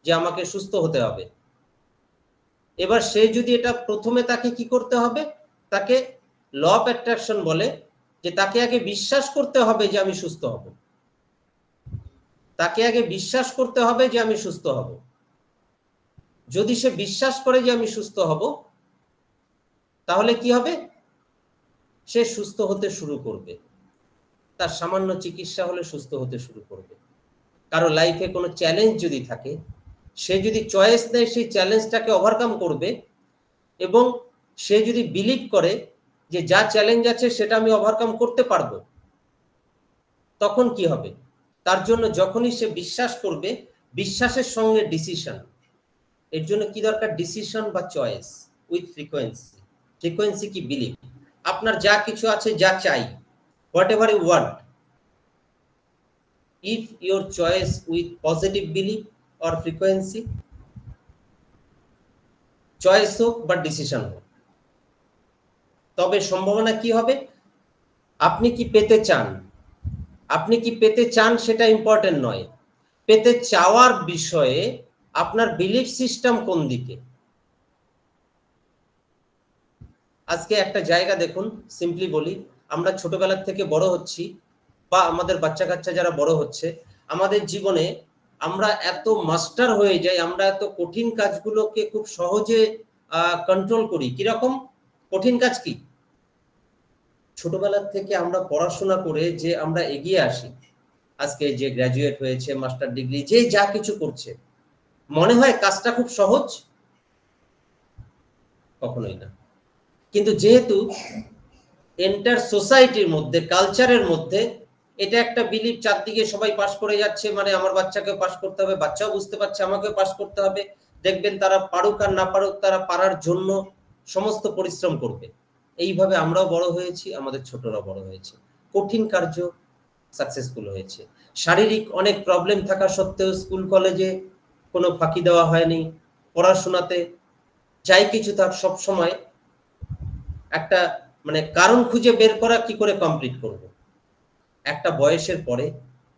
যে আমাকে সুস্থ হতে হবে, এবার সে যদি এটা প্রথমে তাকে কি করতে হবে, তাকে ল অফ অ্যাট্রাকশন বলে যে তাকে আগে বিশ্বাস করতে হবে যে আমি সুস্থ হব, তাকে আগে বিশ্বাস করতে হবে যে আমি সুস্থ হব। যদি সে বিশ্বাস করে যে আমি সুস্থ হব, তাহলে কি হবে, সে সুস্থ হতে শুরু করবে। তার সামান্য চিকিৎসা হলে সুস্থ হতে শুরু করবে। কারো লাইফে কোনো চ্যালেঞ্জ যদি থাকে, সে যদি চয়েস নেয় সেই চ্যালেঞ্জটাকে ওভারকাম করবে, এবং সে যদি বিলিভ করে যে যা চ্যালেঞ্জ আছে সেটা আমি ওভারকাম করতে পারবো, তখন কি হবে, তার জন্য যখনই সে বিশ্বাস করবে, বিশ্বাসের সঙ্গে ডিসিশন, এর জন্য কি দরকার, ডিসিশন বা চয়েস উইথ ফ্রিকোয়েন্সি। ফ্রিকোয়েন্সি কি, বিলিভ। আপনার যা কিছু আছে, যা চাই, whatever you want, if your choice with positive belief or frequency, choice হোক বা ডিসিশন হোক, তবে সম্ভাবনা কি হবে, আপনি কি পেতে চান, আপনি কি পেতে চান সেটা ইম্পর্টেন্ট নয়, পেতে চাওয়ার বিষয়ে আপনার বিলিফ সিস্টেম কোন দিকে। আজকে একটা জায়গা দেখুন, সিম্পলি বলি, আমরা ছোটবেলা থেকে বড় হচ্ছি, বা আমাদের বাচ্চা কাচ্চা যারা বড় হচ্ছে, আমাদের জীবনে আমরা এত মাস্টার হয়ে যাই, আমরা এত কঠিন কাজগুলোকে খুব সহজে কন্ট্রোল করি। কিরকম কঠিন কাজ কি, ছোটবেলা থেকে আমরা পড়াশোনা করে যে আমরা এগিয়ে আসি, আজকে যে গ্র্যাজুয়েট হয়েছে, মাস্টার ডিগ্রি, যে যা কিছু করছে, মনে হয় কাজটা খুব সহজ, কখনোই না। কিন্তু যেহেতু এন্টার সোসাইটির মধ্যে, কালচারের মধ্যে এটা একটা বিলিভ, চারদিকে সবাই পাস করে যাচ্ছে, মানে আমার বাচ্চাকে পাস করতে হবে, বাচ্চাও বুঝতে পারছে আমাকেও পাস করতে হবে, দেখবেন তারা পারুক আর না পারুক, তারা পারার জন্য সমস্ত পরিশ্রম করবে। এইভাবে আমরাও বড় হয়েছি, আমাদের ছোটরা বড় হয়েছে, কঠিন কার্য সাকসেসফুল হয়েছে। শারীরিক অনেক প্রবলেম থাকা সত্ত্বেও স্কুল কলেজে কোনো ফাঁকি দেওয়া হয়নি, পড়াশোনাতে যাই কিছু থাক সব সময় একটা মানে কারণ খুঁজে বের করা, কি করে কমপ্লিট করব। একটা বয়সের পরে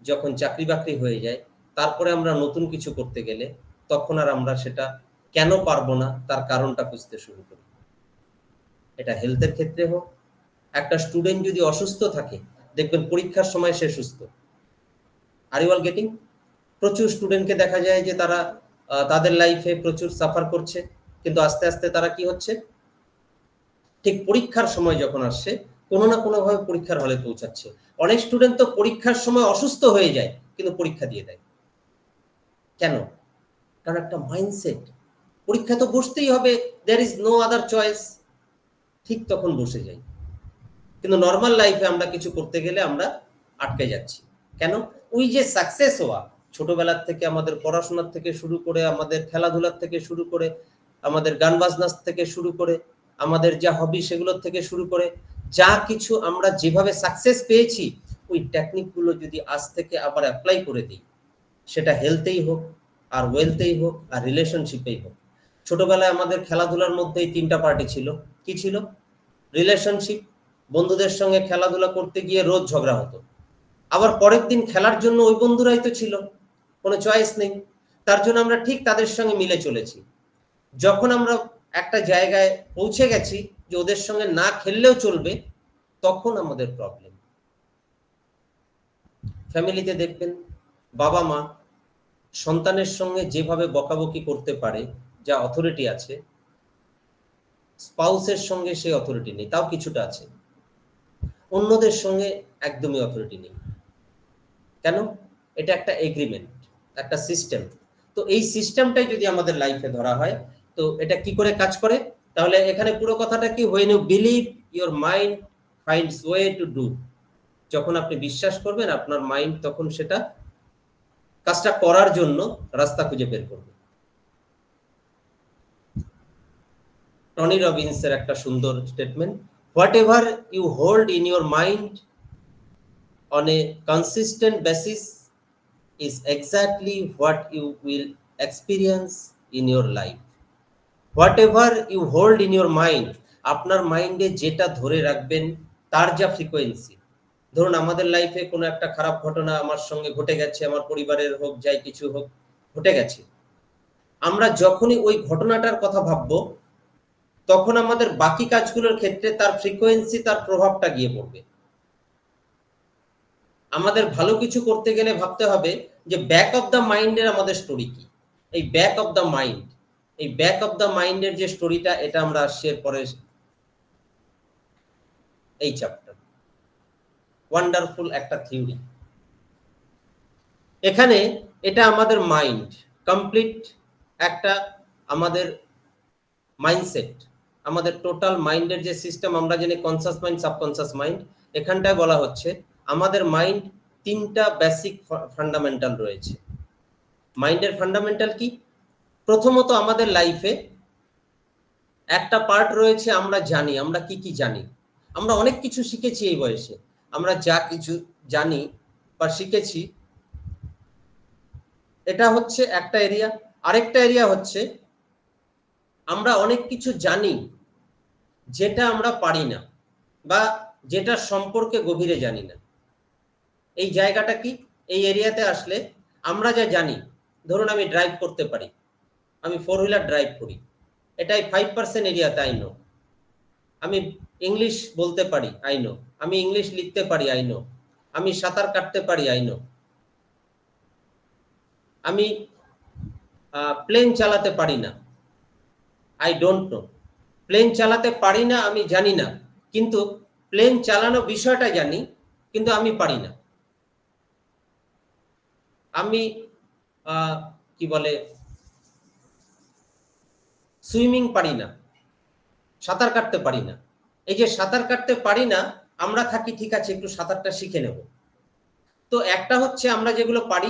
যখন চাকরি বাকরি হয়ে যায়, তারপরে আমরা নতুন কিছু করতে গেলে তখন আর আমরা সেটা কেন পারবো না তার কারণটা খুঁজতে শুরু করি। এটা হেলথের ক্ষেত্রে হোক, একটা স্টুডেন্ট যদি অসুস্থ থাকে, দেখবেন পরীক্ষার সময় সে সুস্থ। Are you all getting? প্রচুর স্টুডেন্টকে দেখা যায় যে তারা তাদের লাইফে প্রচুর সাফার করছে, কিন্তু আস্তে আস্তে তারা কি হচ্ছে, ঠিক পরীক্ষার সময় যখন আসছে, কোনো না কোনো ভাবে পরীক্ষার হলে পৌঁছাচ্ছে। অনেক স্টুডেন্ট তো পরীক্ষার সময় অসুস্থ হয়ে যায় কিন্তু পরীক্ষা দিয়ে দেয়। কেন? কারণ একটা মাইন্ডসেট, পরীক্ষা তো বসতেই হবে, there is no other choice, ঠিক তখন বসে যাই। কিন্তু নর্মাল লাইফে আমরা কিছু করতে গেলে আমরা আটকে যাচ্ছি। কেন? ওই যে সাকসেস হওয়া, ছোটবেলার থেকে আমাদের পড়াশোনার থেকে শুরু করে, আমাদের খেলাধুলার থেকে শুরু করে, আমাদের গান বাজনার থেকে শুরু করে, আমাদের যা হবি সেগুলোর থেকে শুরু করে, যা কিছু আমরা যেভাবে সাকসেস পেয়েছি, ওই টেকনিকগুলো যদি আজ থেকে আবার অ্যাপ্লাই করে দিই, সেটা হেলথেই হোক, আর ওয়েলথেই হোক, আর রিলেশনশিপেই হোক। ছোটবেলায় আমাদের খেলাধুলার মধ্যেই তিনটা পার্টি ছিল। কি ছিল? রিলেশনশিপ, বন্ধুদের সঙ্গে খেলাধুলা করতে গিয়ে রোজ ঝগড়া হতো, আবার পরের দিন খেলার জন্য ওই বন্ধুরাই তো ছিল, কোনো চয়েস নেই, তার জন্য আমরা ঠিক তাদের সঙ্গে মিলে চলেছি। যখন আমরা একটা জায়গায় পৌঁছে গেছি যে ওদের সঙ্গে না খেললেও চলবে, তখন আমাদের প্রবলেম। ফ্যামিলিতে দেখবেন বাবা মা সন্তানের সঙ্গে যেভাবে বকাবকি করতে পারে, যা অথরিটি আছে, স্পাউসের সঙ্গে সেই অথরিটি নেই, তাও কিছুটা আছে, অন্যদের সঙ্গে একদমই অথরিটি নেই। কেন? এটা একটা এগ্রিমেন্ট, একটা সিস্টেম। তো এই সিস্টেমটাই যদি আমাদের লাইফে ধরা হয়, তো এটা কি করে কাজ করে, তাহলে এখানে পুরো কথাটা কি, when you believe your mind finds way to do, যখন আপনি বিশ্বাস করবেন আপনার মাইন্ড তখন সেটা কাজটা করার জন্য রাস্তা খুঁজে বের করবে। টনি রবিন্সের একটা সুন্দর statement, whatever you hold in your mind on a consistent basis is exactly what you will experience in your life. Whatever you hold in your mind, আপনার মাইন্ডে যেটা ধরে রাখবেন তার যা ফ্রিকোয়েন্সি, ধরুন আমাদের লাইফে কোনো একটা খারাপ ঘটনা আমার সঙ্গে ঘটে গেছে, আমার পরিবারের হোক, যাই কিছু হোক, ঘটে গেছে, আমরা যখনই ওই ঘটনাটার কথা ভাববো তখন আমাদের বাকি কাজগুলোর ক্ষেত্রে তার ফ্রিকোয়েন্সি, তার প্রভাবটা গিয়ে পড়বে। আমাদের ভালো কিছু করতে গেলে ভাবতে হবে যে ব্যাক অফ দ্য মাইন্ডের আমাদের স্টোরি কি। এই ব্যাক অফ দ্য মাইন্ড, এই ব্যাক অফ দ্য মাইন্ডের যে স্টোরিটা, এটা আমরা শেয়ার পরে এই চ্যাপ্টার। ওয়ান্ডারফুল একটা থিওরি। এখানে এটা আমাদের মাইন্ড, কমপ্লিট একটা আমাদের মাইন্ডসেট, আমাদের টোটাল মাইন্ডের যে সিস্টেম, আমরা জানি কনসাস মাইন্ড, সাবকনসাস মাইন্ড। এখানটায় বলা হচ্ছে আমাদের মাইন্ড তিনটা বেসিক ফান্ডামেন্টাল রয়েছে। মাইন্ডের ফান্ডামেন্টাল কি? প্রথমত আমাদের লাইফে একটা পার্ট রয়েছে আমরা জানি, আমরা কি কি জানি। আমরা অনেক কিছু শিখেছি এই বয়সে, আমরা যা কিছু জানি বা শিখেছি, এটা হচ্ছে একটা এরিয়া। আরেকটা এরিয়া হচ্ছে আমরা অনেক কিছু জানি যেটা আমরা পারি না বা যেটা সম্পর্কে গভীরে জানি না। এই জায়গাটা কি? এই এরিয়াতে আসলে আমরা যা জানি, ধরুন আমি ড্রাইভ করতে পারি, আমি 4 হুইলার ড্রাইভ করি, এটাই 5% এরিয়াতে আই নো। আমি ইংলিশ বলতে পারি, আই নো। আমি ইংলিশ লিখতে পারি, আই নো। আমি সাঁতার কাটতে পারি, আই নো। আমি প্লেন চালাতে পারি না, আই ডোন্ট নো। প্লেন চালাতে পারি না, আমি জানি না, কিন্তু প্লেন চালানো বিষয়টা জানি, কিন্তু আমি পারি না। আমি কি বলে সুইমিং পারি না, সাঁতার কাটতে পারি না। এই যে সাঁতার কাটতে পারি না, আমরা থাকি ঠিক আছে একটু সাঁতারটা শিখে নেব। তো একটা হচ্ছে আমরা যেগুলো পারি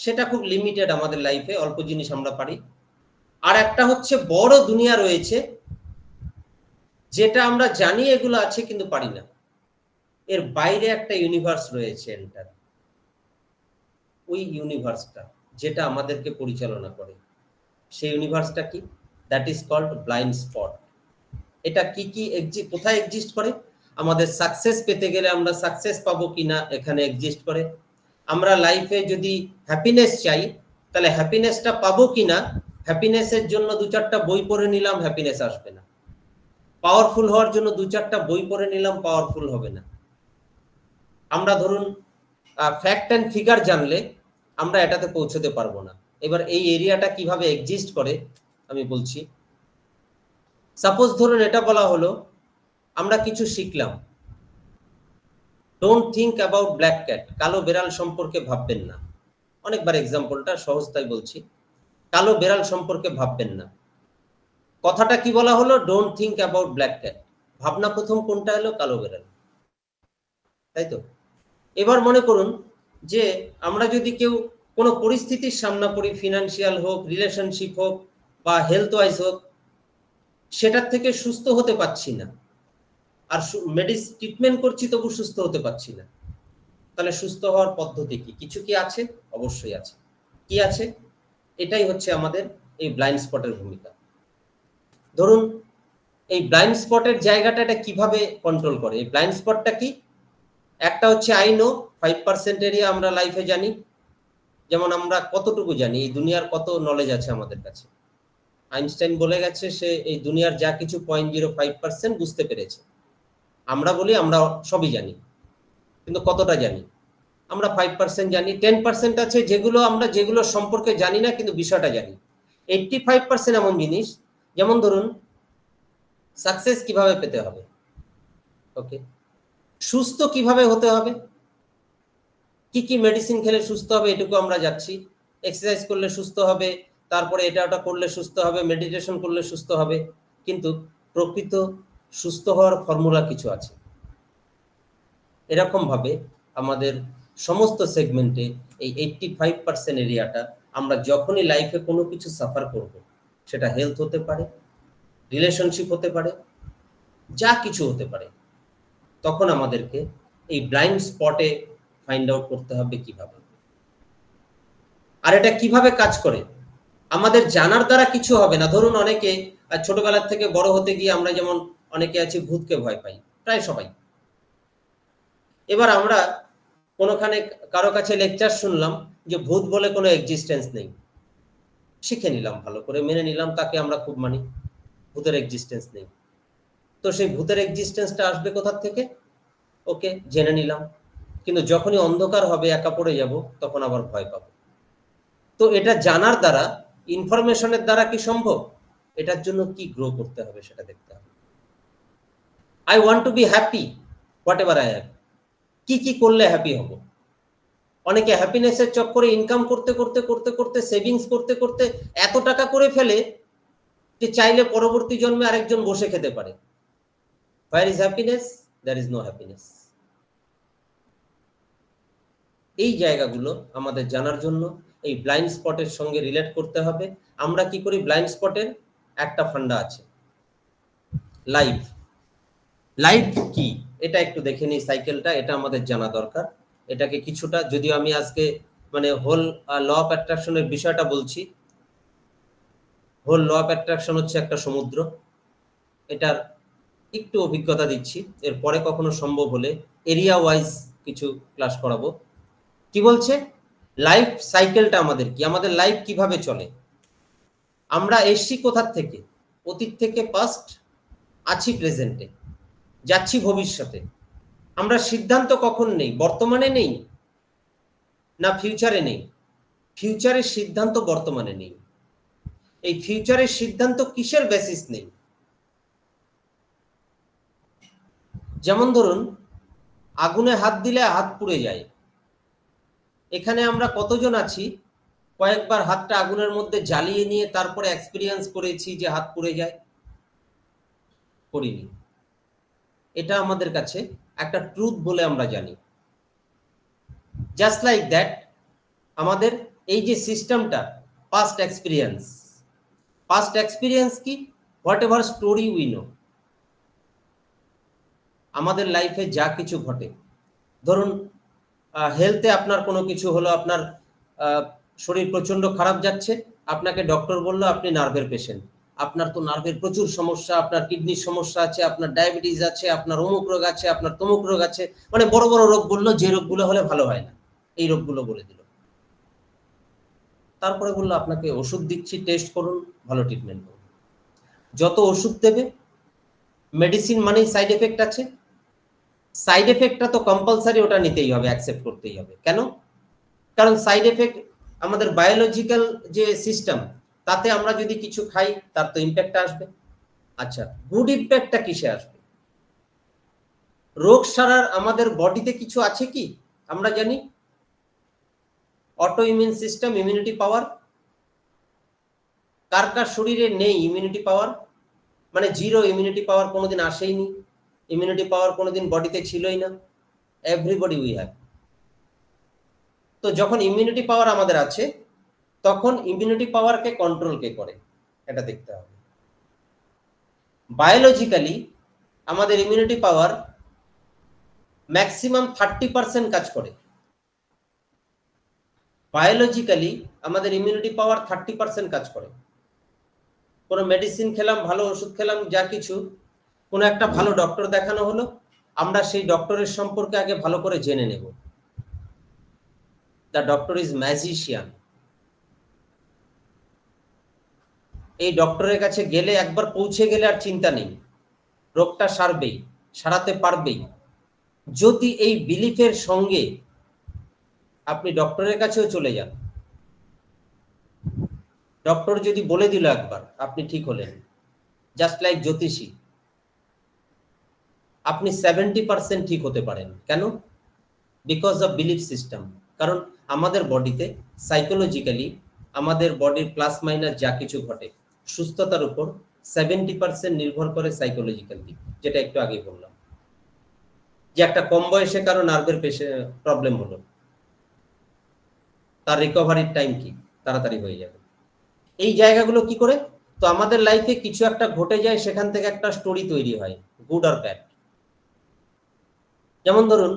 সেটা খুব লিমিটেড, আমাদের লাইফে অল্প জিনিস আমরা পারি। আর একটা হচ্ছে বড় দুনিয়া রয়েছে যেটা আমরা জানি এগুলো আছে কিন্তু পারি না। এর বাইরে একটা ইউনিভার্স রয়েছে এন্টার। ওই ইউনিভার্সটা যেটা আমাদেরকে পরিচালনা করে, সেই ইউনিভার্সটা কি? That is called blind spot. এটা কি কি কোথায় এক্সিস্ট করে? আমাদের সাকসেস পেতে গেলে আমরা সাকসেস পাবো কিনা এখানে এক্সিস্ট করে। আমরা লাইফে যদি হ্যাপিনেস চাই তাহলে হ্যাপিনেসটা পাবো কিনা, হ্যাপিনেসের জন্য 2-4টা বই পড়ে নিলাম, হ্যাপিনেস আসবে না। পাওয়ারফুল হওয়ার জন্য 2-4টা বই পড়ে নিলাম, পাওয়ারফুল হবে না। আমরা ধরুন ফ্যাক্ট অ্যান্ড ফিগার জানলে আমরা এটাতে পৌঁছতে পারবো না। এবার এই এরিয়াটা কিভাবে এক্সিস্ট করে আমি বলছি। সাপোজ ধরুন এটা বলা হলো আমরা কিছু শিখলাম, don't think about black cat, কালো বেড়াল সম্পর্কে ভাববেন না। অনেকবার এক্সাম্পলটা সহজ তাই বলছি, কালো বেড়াল সম্পর্কে ভাববেন না। কথাটা কি বলা হলো? Don't think about black cat. ভাবনা প্রথম কোনটা এলো? কালো বেড়াল, তাই তো? এবার মনে করুন যে আমরা যদি কেউ কোনো পরিস্থিতির সামনা করি, ফিনান্সিয়াল হোক, রিলেশনশিপ হোক বা হেলথ ওয়াইজ হোক, সেটার থেকে সুস্থ হতে পারছি না, আর ট্রিটমেন্ট করছি তবু সুস্থ হতে পারছি না, তাহলে সুস্থ হওয়ার পদ্ধতি কি? কিছু কি আছে? অবশ্যই আছে। কি আছে? এটাই হচ্ছে আমাদের এই ব্লাইন্ড স্পটের ভূমিকা। ধরুন এই ব্লাইন্ড স্পটের জায়গাটা এটা কিভাবে কন্ট্রোল করে? এই ব্লাইন্ড স্পটটা কি? একটা হচ্ছে আই নো, 5% এরিয়া আমরা লাইফে জানি। যেমন আমরা কতটুকু জানি, এই দুনিয়ার কত নলেজ আছে আমাদের কাছে। আইনস্টাইন বলে গেছে সে এই দুনিয়ার যা কিছু 0.05% বুঝতে পেরেছে। আমরা বলি আমরা সবই জানি, কিন্তু কতটা জানি? আমরা 5% জানি। 10% আছে যেগুলো আমরা, যেগুলো সম্পর্কে জানি না কিন্তু বিষয়টা জানি। 85% এমন জিনিস, যেমন ধরুন সাকসেস কিভাবে পেতে হবে, ওকে, সুস্থ কিভাবে হতে হবে, কি কি মেডিসিন খেলে সুস্থ হবে এটুকু আমরা যাচ্ছি, এক্সারসাইজ করলে সুস্থ হবে, তারপরে এটা ওটা করলে সুস্থ হবে, মেডিটেশন করলে সুস্থ হবে, কিন্তু প্রকৃত সুস্থ হওয়ার ফর্মুলা কিছু আছে। এরকম ভাবে আমাদের সমস্ত সেগমেন্টে এই 85% এরিয়াটা আমরা যখনই লাইফে কোনো কিছু সাফার করব, সেটা হেলথ হতে পারে, রিলেশনশিপ হতে পারে, যা কিছু হতে পারে, তখন আমাদেরকে এই ব্লাইন্ড স্পটে ফাইন্ড আউট করতে হবে কিভাবে। আর এটা কিভাবে কাজ করে আমাদের জানার দ্বারা কিছু হবে না। ধরুন অনেকে ছোটবেলার থেকে বড় হতে গিয়ে আমরা যেমন অনেকে আছি ভূতকে ভয় পাই, প্রায় সবাই। এবার আমরা কোনোখানে কারো কাছে লেকচার শুনলাম যে ভূত বলে কোনো এক্সিস্টেন্স নেই, শিখে নিলাম, ভালো করে মেনে নিলাম, তাকে আমরা খুব মানি, ভূতের এক্সিস্টেন্স নেই। তো সেই ভূতের এক্সিস্টেন্সটা আসবে কোথা থেকে? ওকে, জেনে নিলাম, কিন্তু যখনই অন্ধকার হবে, একা পড়ে যাব, তখন আবার ভয় পাবো। তো এটা জানার দ্বারা, ইনফরমেশনের দ্বারা কি সম্ভব? এটার জন্য কি গ্রো করতে হবে সেটা দেখতে হবে। I want to be happy what ever I have. কি কি করলে হ্যাপি হব? অনেকে হ্যাপিনেসের চক্করে ইনকাম করতে করতে করতে করতে সেভিংস করতে করতে এত টাকা করে ফেলে যে চাইলে পরবর্তী জন্মে আরেকজন বসে খেতে পারে। Where is happiness? There is no happiness. এই জায়গাগুলো আমাদের জানার জন্য এই ব্লাইন্ড স্পটের সঙ্গে রিলেট করতে হবে। আমরা কি করি? ব্লাইন্ড স্পটের একটা ফান্ডা আছে, লাইফ। লাইফ কি এটা একটু দেখে নিই, সাইকেলটা, এটা আমাদের জানা দরকার। এটাকে কিছুটা, যদিও আমি আজকে মানে হোল ল অফ অ্যাট্রাকশনের বিষয়টা বলছি। হোল ল অফ অ্যাট্রাকশন হচ্ছে একটা সমুদ্র, এটার একটু অভিজ্ঞতা দিচ্ছি, এরপরে কখনো সম্ভব হলে এরিয়া ওয়াইজ কিছু ক্লাস করাবো। কি বলছে? লাইফ সাইকেলটা আমাদের কি, আমাদের লাইফ কিভাবে চলে? আমরা এসছি কোথার থেকে? অতীত থেকে, পাস্ট, আছি প্রেজেন্টে, যাচ্ছি ভবিষ্যতে। আমরা সিদ্ধান্ত কখন নেই? বর্তমানে নেই না ফিউচারে নেই? ফিউচারের সিদ্ধান্ত বর্তমানে নেই। এই ফিউচারের সিদ্ধান্ত কিসের বেসিস নেই? যেমন ধরুন, আগুনে হাত দিলে হাত পুড়ে যায়। এখানে আমরা কতজন আছি কয়েকবার হাতটা আগুনের মধ্যে জ্বালিয়ে নিয়ে তারপরে এক্সপিরিয়েন্স করেছি যে হাত পুড়ে যায়? করিনি। এটা আমাদের কাছে একটা ট্রুথ বলে আমরা জানি। জাস্ট লাইক দ্যাট, আমাদের এই যে সিস্টেমটা, পাস্ট এক্সপিরিয়েন্স। পাস্ট এক্সপিরিয়েন্স কি? What ever story we know. আমাদের লাইফে যা কিছু ঘটে, ধরুন হেলথে আপনার কোনো কিছু হলো, আপনার শরীর প্রচন্ড খারাপ যাচ্ছে, আপনাকে ডক্টর বললো আপনি নার্ভের পেশেন্ট, আপনার তো নার্ভের প্রচুর সমস্যা, আপনার কিডনির সমস্যা আছে, আপনার ডায়াবেটিস আছে, আপনার অমুক রোগ আছে, আপনার তমুক রোগ আছে, মানে বড় বড় রোগ বললো, যে রোগগুলো হলে ভালো হয় না, এই রোগগুলো বলে দিল। তারপরে বললো আপনাকে ওষুধ দিচ্ছি, টেস্ট করুন, ভালো ট্রিটমেন্ট করুন। যত ওষুধ দেবে, মেডিসিন মানেই সাইড এফেক্ট আছে, সাইড এফেক্টটা তো কম্পালসারি, ওটা নিতেই হবে, অ্যাকসেপ্ট করতেই হবে। কেন? কারণ সাইড এফেক্ট আমাদের বায়োলজিক্যাল যে সিস্টেম, তাতে আমরা যদি কিছু খাই তার তো ইম্প্যাক্ট আসবে। আচ্ছা, গুড ইম্প্যাক্টটা কিসে আসবে? রোগ সারার আমাদের বডিতে কিছু আছে কি? আমরা জানি auto immune system, immunity power. কার কার শরীরে নেই ইমিউনিটি পাওয়ার? মানে জিরো ইমিউনিটি পাওয়ার কোনোদিন আসেইনি, ইমিউনিটি পাওয়ার কোনোদিন বডিতে ছিলই না। Everybody we have. তো যখন ইমিউনিটি পাওয়ার আমাদের আছে, তখন ইমিউনিটি পাওয়ারকে কন্ট্রোল কে করে এটা দেখতে হবে। বায়োলজিক্যালি আমাদের ইমিউনিটি পাওয়ার ম্যাক্সিমাম 30% কাজ করে। বায়োলজিক্যালি আমাদের ইমিউনিটি পাওয়ার 30% কাজ করে। কোনো মেডিসিন খেলাম, ভালো ওষুধ খেলাম, যা কিছু, কোনো একটা ভালো ডক্টর দেখানো হলো, আমরা সেই ডক্টরের সম্পর্কে আগে ভালো করে জেনে নেব। The doctor is magician. এই ডক্টরের কাছে গেলে, একবার পৌঁছে গেলে আর চিন্তা নেই, রোগটা সারবেই, সারাতে পারবেই, যদি এই বিলিফের সঙ্গে আপনি ডক্টরের কাছেও চলে যান। ডক্টর যদি বলে দিল একবার, আপনি ঠিক হলেন। জাস্ট লাইক জ্যোতিষী, আপনি 70% ঠিক হতে পারেন। কেন? Because of belief system. কারণ আমাদের বডিতে সাইকোলজিক্যালি আমাদের বডির প্লাস মাইনাস যা কিছু ঘটে, সুস্থতার উপর 70% নির্ভর করে সাইকোলজিক্যাল দিক, যেটা একটু আগে বললাম। যে একটা কম বয়সে কারো নার্ভের প্রবলেম হলো, তার রিকভারির টাইম কি? তাড়াতাড়ি হয়ে যাবে। এই জায়গাগুলো কি করে? তো আমাদের লাইফে কিছু একটা ঘটে যায়, সেখান থেকে একটা স্টোরি তৈরি হয়, গুড আর ব্যাড। যেমন ধরুন,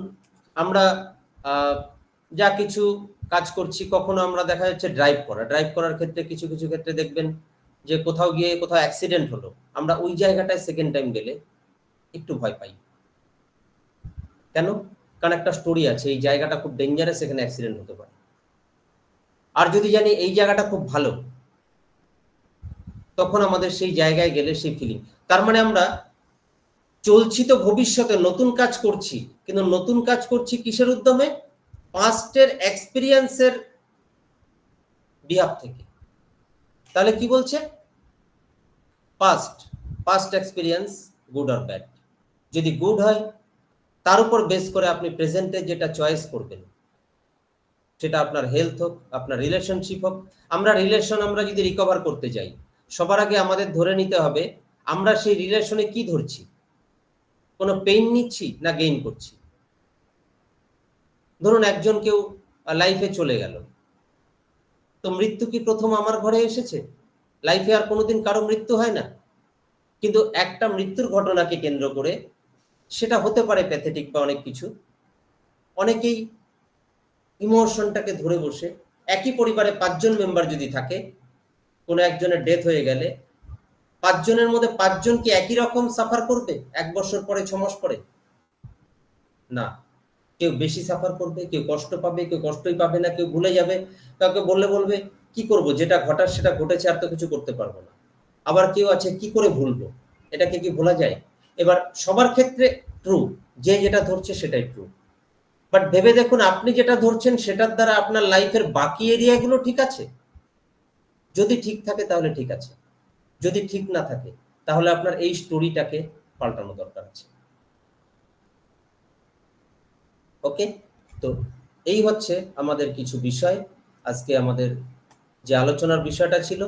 আমরা যা কিছু কাজ করছি, কখনো আমরা দেখা যাচ্ছে ড্রাইভ করার ক্ষেত্রে কিছু কিছু ক্ষেত্রে দেখবেন যে কোথাও গিয়ে কোথাও অ্যাক্সিডেন্ট হলো, আমরা ওই জায়গাটায় সেকেন্ড টাইম গেলে একটু ভয় পাই। কেন? কারণ একটা স্টোরি আছে, এই জায়গাটা খুব ডেঞ্জারাস, এখানে অ্যাক্সিডেন্ট হতে পারে। আর যদি জানি এই জায়গাটা খুব ভালো, তখন আমাদের সেই জায়গায় গেলে সেই ফিলিং, তার মানে আমরা চলছি তো ভবিষ্যতে নতুন কাজ করছি, কিন্তু নতুন কাজ করছি কিসের উদ্যমে? পাস্টের এক্সপিরিয়েন্সের বিহাফ থেকে। তাহলে কি বলছে? Past experience good or bad, যদি গুড হয় তার উপর বেস করে আপনি প্রেজেন্টে যেটা চয়েস করবেন, সেটা আপনার হেলথ হোক, আপনার রিলেশনশিপ হোক। আমরা যদি রিকভার করতে যাই, সবার আগে আমাদের ধরে নিতে হবে আমরা সেই রিলেশনে কি ধরছি, কোনো পেইন নিচ্ছি না গেইন করছি। ধরুন একজন কেউ লাইফে চলে গেল, তো মৃত্যু কি প্রথম আমার ঘরে এসেছে? লাইফে আর কোনোদিন কারো মৃত্যু হয় না, কিন্তু একটা মৃত্যুর ঘটনাকে কেন্দ্র করে, সেটা হতে পারে প্যাথেটিক বা অনেক কিছু, অনেকেই ইমোশনটাকে ধরে বসে, একই পরিবারে 5 জন মেম্বার যদি থাকে, কোনো একজনের ডেথ হয়ে গেলে 5 জনের মধ্যে 5 জন কি একই রকম সাফার করবে 1 বছর পরে, 6 মাস পরে? না, কেউ বেশি সাফার করবে, কেউ কষ্ট পাবে, কেউ কষ্টই পাবে না, কেউ ভুলে যাবে, কাউকে বলবে কি করব, যেটা ঘটার সেটা ঘটেছে, আর তো কিছু করতে পারবো না। আবার কেউ আছে কি করে ভুলবো, এটাকে কি ভোলা যায়? এবার সবার ক্ষেত্রে ট্রু, যে যেটা ধরছে সেটাই ট্রু, বাট ভেবে দেখুন আপনি যেটা ধরছেন সেটার দ্বারা আপনার লাইফের বাকি এরিয়াগুলো ঠিক আছে? যদি ঠিক থাকে তাহলে ঠিক আছে, যদি ঠিক না থাকে তাহলে আপনার এই স্টোরিটাকে পাল্টানো দরকার আছে। ওকে, তো এই হচ্ছে আমাদের কিছু বিষয়, আজকে আমাদের যে আলোচনার বিষয়টা ছিল।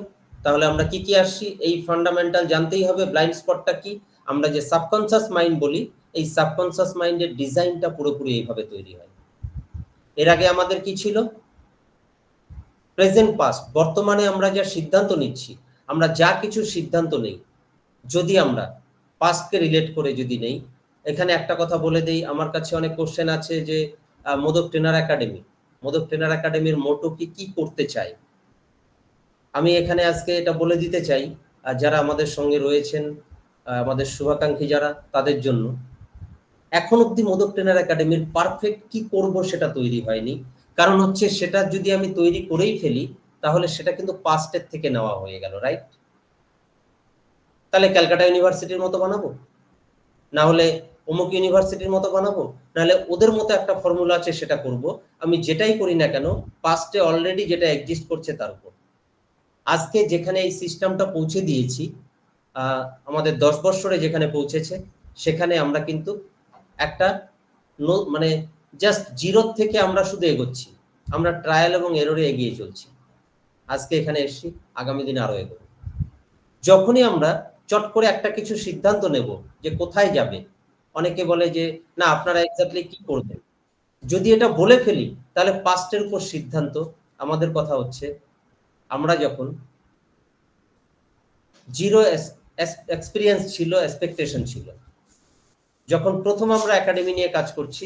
তাহলে আমরা কি কি আসছি, এই ফান্ডামেন্টাল জানতেই হবে ব্লাইন্ড স্পটটা কি। আমরা যে সাবকনসিয়াস মাইন্ড বলি, এই সাবকনসিয়াস মাইন্ডের ডিজাইনটা পুরোপুরি এইভাবে তৈরি হয়। এর আগে আমাদের কি ছিল? প্রেজেন্ট পাস্ট, বর্তমানে আমরা যা সিদ্ধান্ত নিচ্ছি, আমরা যা কিছু সিদ্ধান্ত নেই, যদি আমরা পাস্টকে রিলেট করে যদি নেই, এখানে একটা কথা বলে দেই, আমার কাছে অনেক কোশ্চেন আছে যে মোদক ট্রেনার একাডেমির মোটো কি করতে চাই। আমি এখানে আজকে এটা বলে দিতে চাই, যারা আমাদের সঙ্গে রয়েছেন, আমাদের শুভাকাঙ্ক্ষী যারা, তাদের জন্য এখন অব্দি মোদক ট্রেনার একাডেমির পারফেক্ট কি করব সেটা তৈরি হয়নি। কারণ হচ্ছে সেটা যদি আমি তৈরি করেই ফেলি, তাহলে সেটা কিন্তু পাস্টের থেকে নেওয়া হয়ে গেল, রাইট? তাহলে ক্যালকাটা ইউনিভার্সিটির মতো বানাবো, না হলে অমুক ইউনিভার্সিটির মতো বানাবো, নাহলে ওদের মতো একটা ফর্মুলা আছে সেটা করব। আমি যেটাই করি না কেন, পাস্টে অলরেডি যেটা এক্সিস্ট করছে তার উপর। আজকে যেখানে এই সিস্টেমটা পৌঁছে দিয়েছি, আমাদের 10 বছরে যেখানে পৌঁছেছে, সেখানে আমরা কিন্তু একটা মানে জাস্ট জিরো থেকে আমরা শুধু এগোচ্ছি, আমরা ট্রায়াল এবং এররে এগিয়ে চলছি। আজকে এখানে এসেছি, আগামী দিনে আরো এগোবো। যখনই আমরা চট করে একটা কিছু সিদ্ধান্ত নেব যে কোথায় যাবে, অনেকে বলে যে না আপনারা এক্স্যাক্টলি কি করবেন, যদি এটা বলে ফেলি তাহলে পাস্টের উপর সিদ্ধান্ত। আমাদের কথা হচ্ছে আমরা যখন জিরো এক্সপিরিয়েন্স ছিল, এক্সপেকটেশন ছিল, যখন প্রথম আমরা একাডেমি নিয়ে কাজ করছি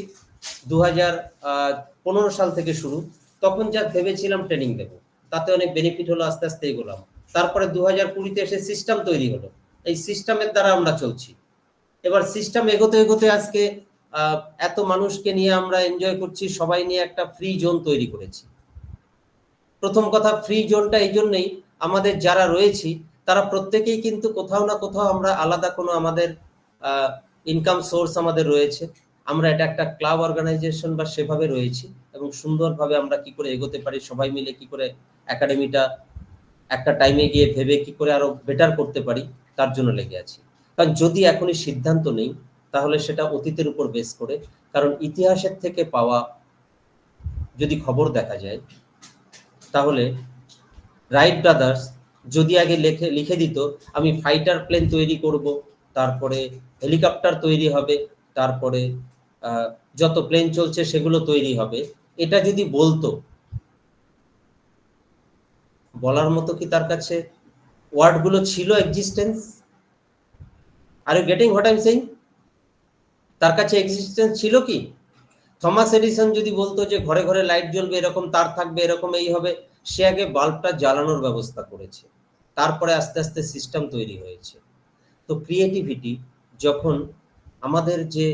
2015 সাল থেকে শুরু, তখন যা ভেবেছিলাম ট্রেনিং দেব, তাতে অনেক বেনিফিট হলো, আস্তে আস্তে এগোলাম। তারপরে 2020-তে এসে সিস্টেম তৈরি হলো, এই সিস্টেমের দ্বারা আমরা চলছি। এবার সিস্টেম এগোতে এগোতে আজকে এত মানুষকে নিয়ে আমরা এনজয় করছি, সবাই নিয়ে একটা ফ্রি জোন তৈরি করেছি। প্রথম কথা, ফ্রি জোনটা এই জন্যই, আমাদের যারা রয়েছি তারা প্রত্যেকেই কিন্তু কোথাও না কোথাও আমরা আলাদা কোনো আমাদের ইনকাম সোর্স আমাদের রয়েছে। আমরা এটা একটা ক্লাব অর্গানাইজেশন বা সেভাবে রয়েছি, এবং সুন্দরভাবে আমরা কি করে এগোতে পারি, সবাই মিলে কি করে একাডেমিটা একটা টাইমে গিয়ে ভেবে কি করে আরো বেটার করতে পারি, তার জন্য লেগে আছি। কারণ যদি এখনই সিদ্ধান্ত নেই, তাহলে সেটা অতীতের উপর বেস করে। কারণ ইতিহাসের থেকে পাওয়া যদি খবর দেখা যায়, তাহলে রাইট ব্রাদার্স যদি আগে লিখে দিত আমি ফাইটার প্লেন তৈরি করব, তারপরে হেলিকপ্টার তৈরি হবে, তারপরে যত প্লেন চলছে সেগুলো তৈরি হবে, এটা যদি বলতো, বলার মতো কি তার কাছে ওয়ার্ডগুলো ছিল, existence? Are you getting what I am saying? তার কাছে এক্সিস্টেন্স ছিল কি? থমাস এডিসন যদি বলতো যে ঘরে ঘরে লাইট জ্বলবে, এরকম তার থাকবে, এরকম এই হবে, সে আগে বাল্বটা জ্বালানোর ব্যবস্থা করেছে, তারপরে আস্তে আস্তে সিস্টেম তৈরি হয়েছে। তো ক্রিয়েটিভিটি যখন আমাদের যে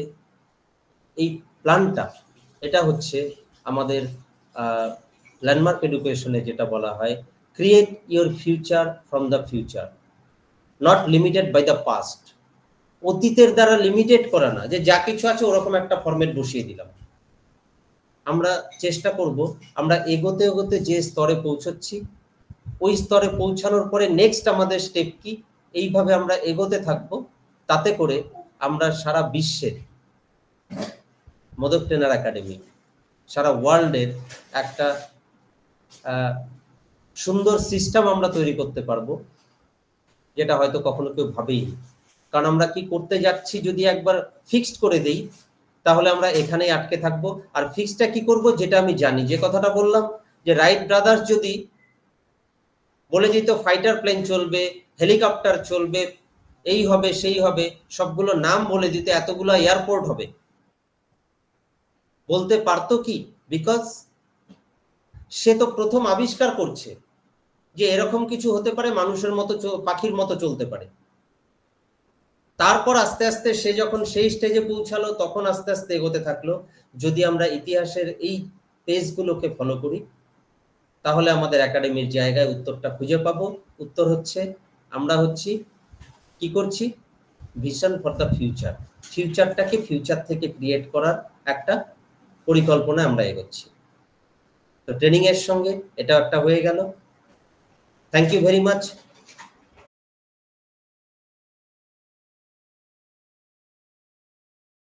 এই প্ল্যানটা, এটা হচ্ছে আমাদের ল্যান্ডমার্ক এডুকেশনে যেটা বলা হয়, create your future from the future. Not limited by the past. অতীতের দ্বারা লিমিটেড করা না, যে যা কিছু আছে ওরকম একটা ফরম্যাট বসিয়ে দিলাম। আমরা চেষ্টা করব আমরা এগোতে এগোতে যে স্তরে পৌঁছচ্ছি ওই স্তরে পৌঁছানোর পরে নেক্সট আমাদের স্টেপ কি, এইভাবে আমরা এগোতে থাকবো। তাতে করে আমরা সারা বিশ্বের মোদক ট্রেনার একাডেমি, সারা ওয়ার্ল্ডের একটা সুন্দর সিস্টেম আমরা তৈরি করতে পারবো, যেটা হয়তো কখনো কেউ ভাবেইনি। কারণ আমরা কি করতে যাচ্ছি যদি একবার ফিক্সড করে দেই তাহলে আমরা এখানেই আটকে থাকবো। আর ফিক্সডটা কি করব, যেটা আমি জানি, যে কথাটা বললাম যে রাইট ব্রাদার্স যদি বলে দিত ফাইটার প্লেন চলবে, হেলিকপ্টার চলবে, এই হবে সেই হবে, সবগুলো নাম বলে দিত, এতগুলো এয়ারপোর্ট হবে, বলতে পারতো কি? বিকজ সে তো প্রথম আবিষ্কার করছে যে এরকম কিছু হতে পারে, মানুষের মতো পাখির মতো চলতে পারে। তারপর আস্তে আস্তে সে যখন সেই স্টেজে পৌঁছালো তখন আস্তে আস্তে এগোতে থাকলো। যদি আমরা ইতিহাসের এই পেজগুলোকে ফলো করি তাহলে আমাদের একাডেমির জায়গায় উত্তরটা খুঁজে পাবো। উত্তর হচ্ছে আমরা হচ্ছি কি করছি, ভিশন ফর দ্য ফিউচার। ফিউচারটাকে ফিউচার থেকে ক্রিয়েট করার একটা পরিকল্পনা আমরা এগোচ্ছি। তো ট্রেনিং এর সঙ্গে এটা একটা হয়ে গেল। Thank you very much.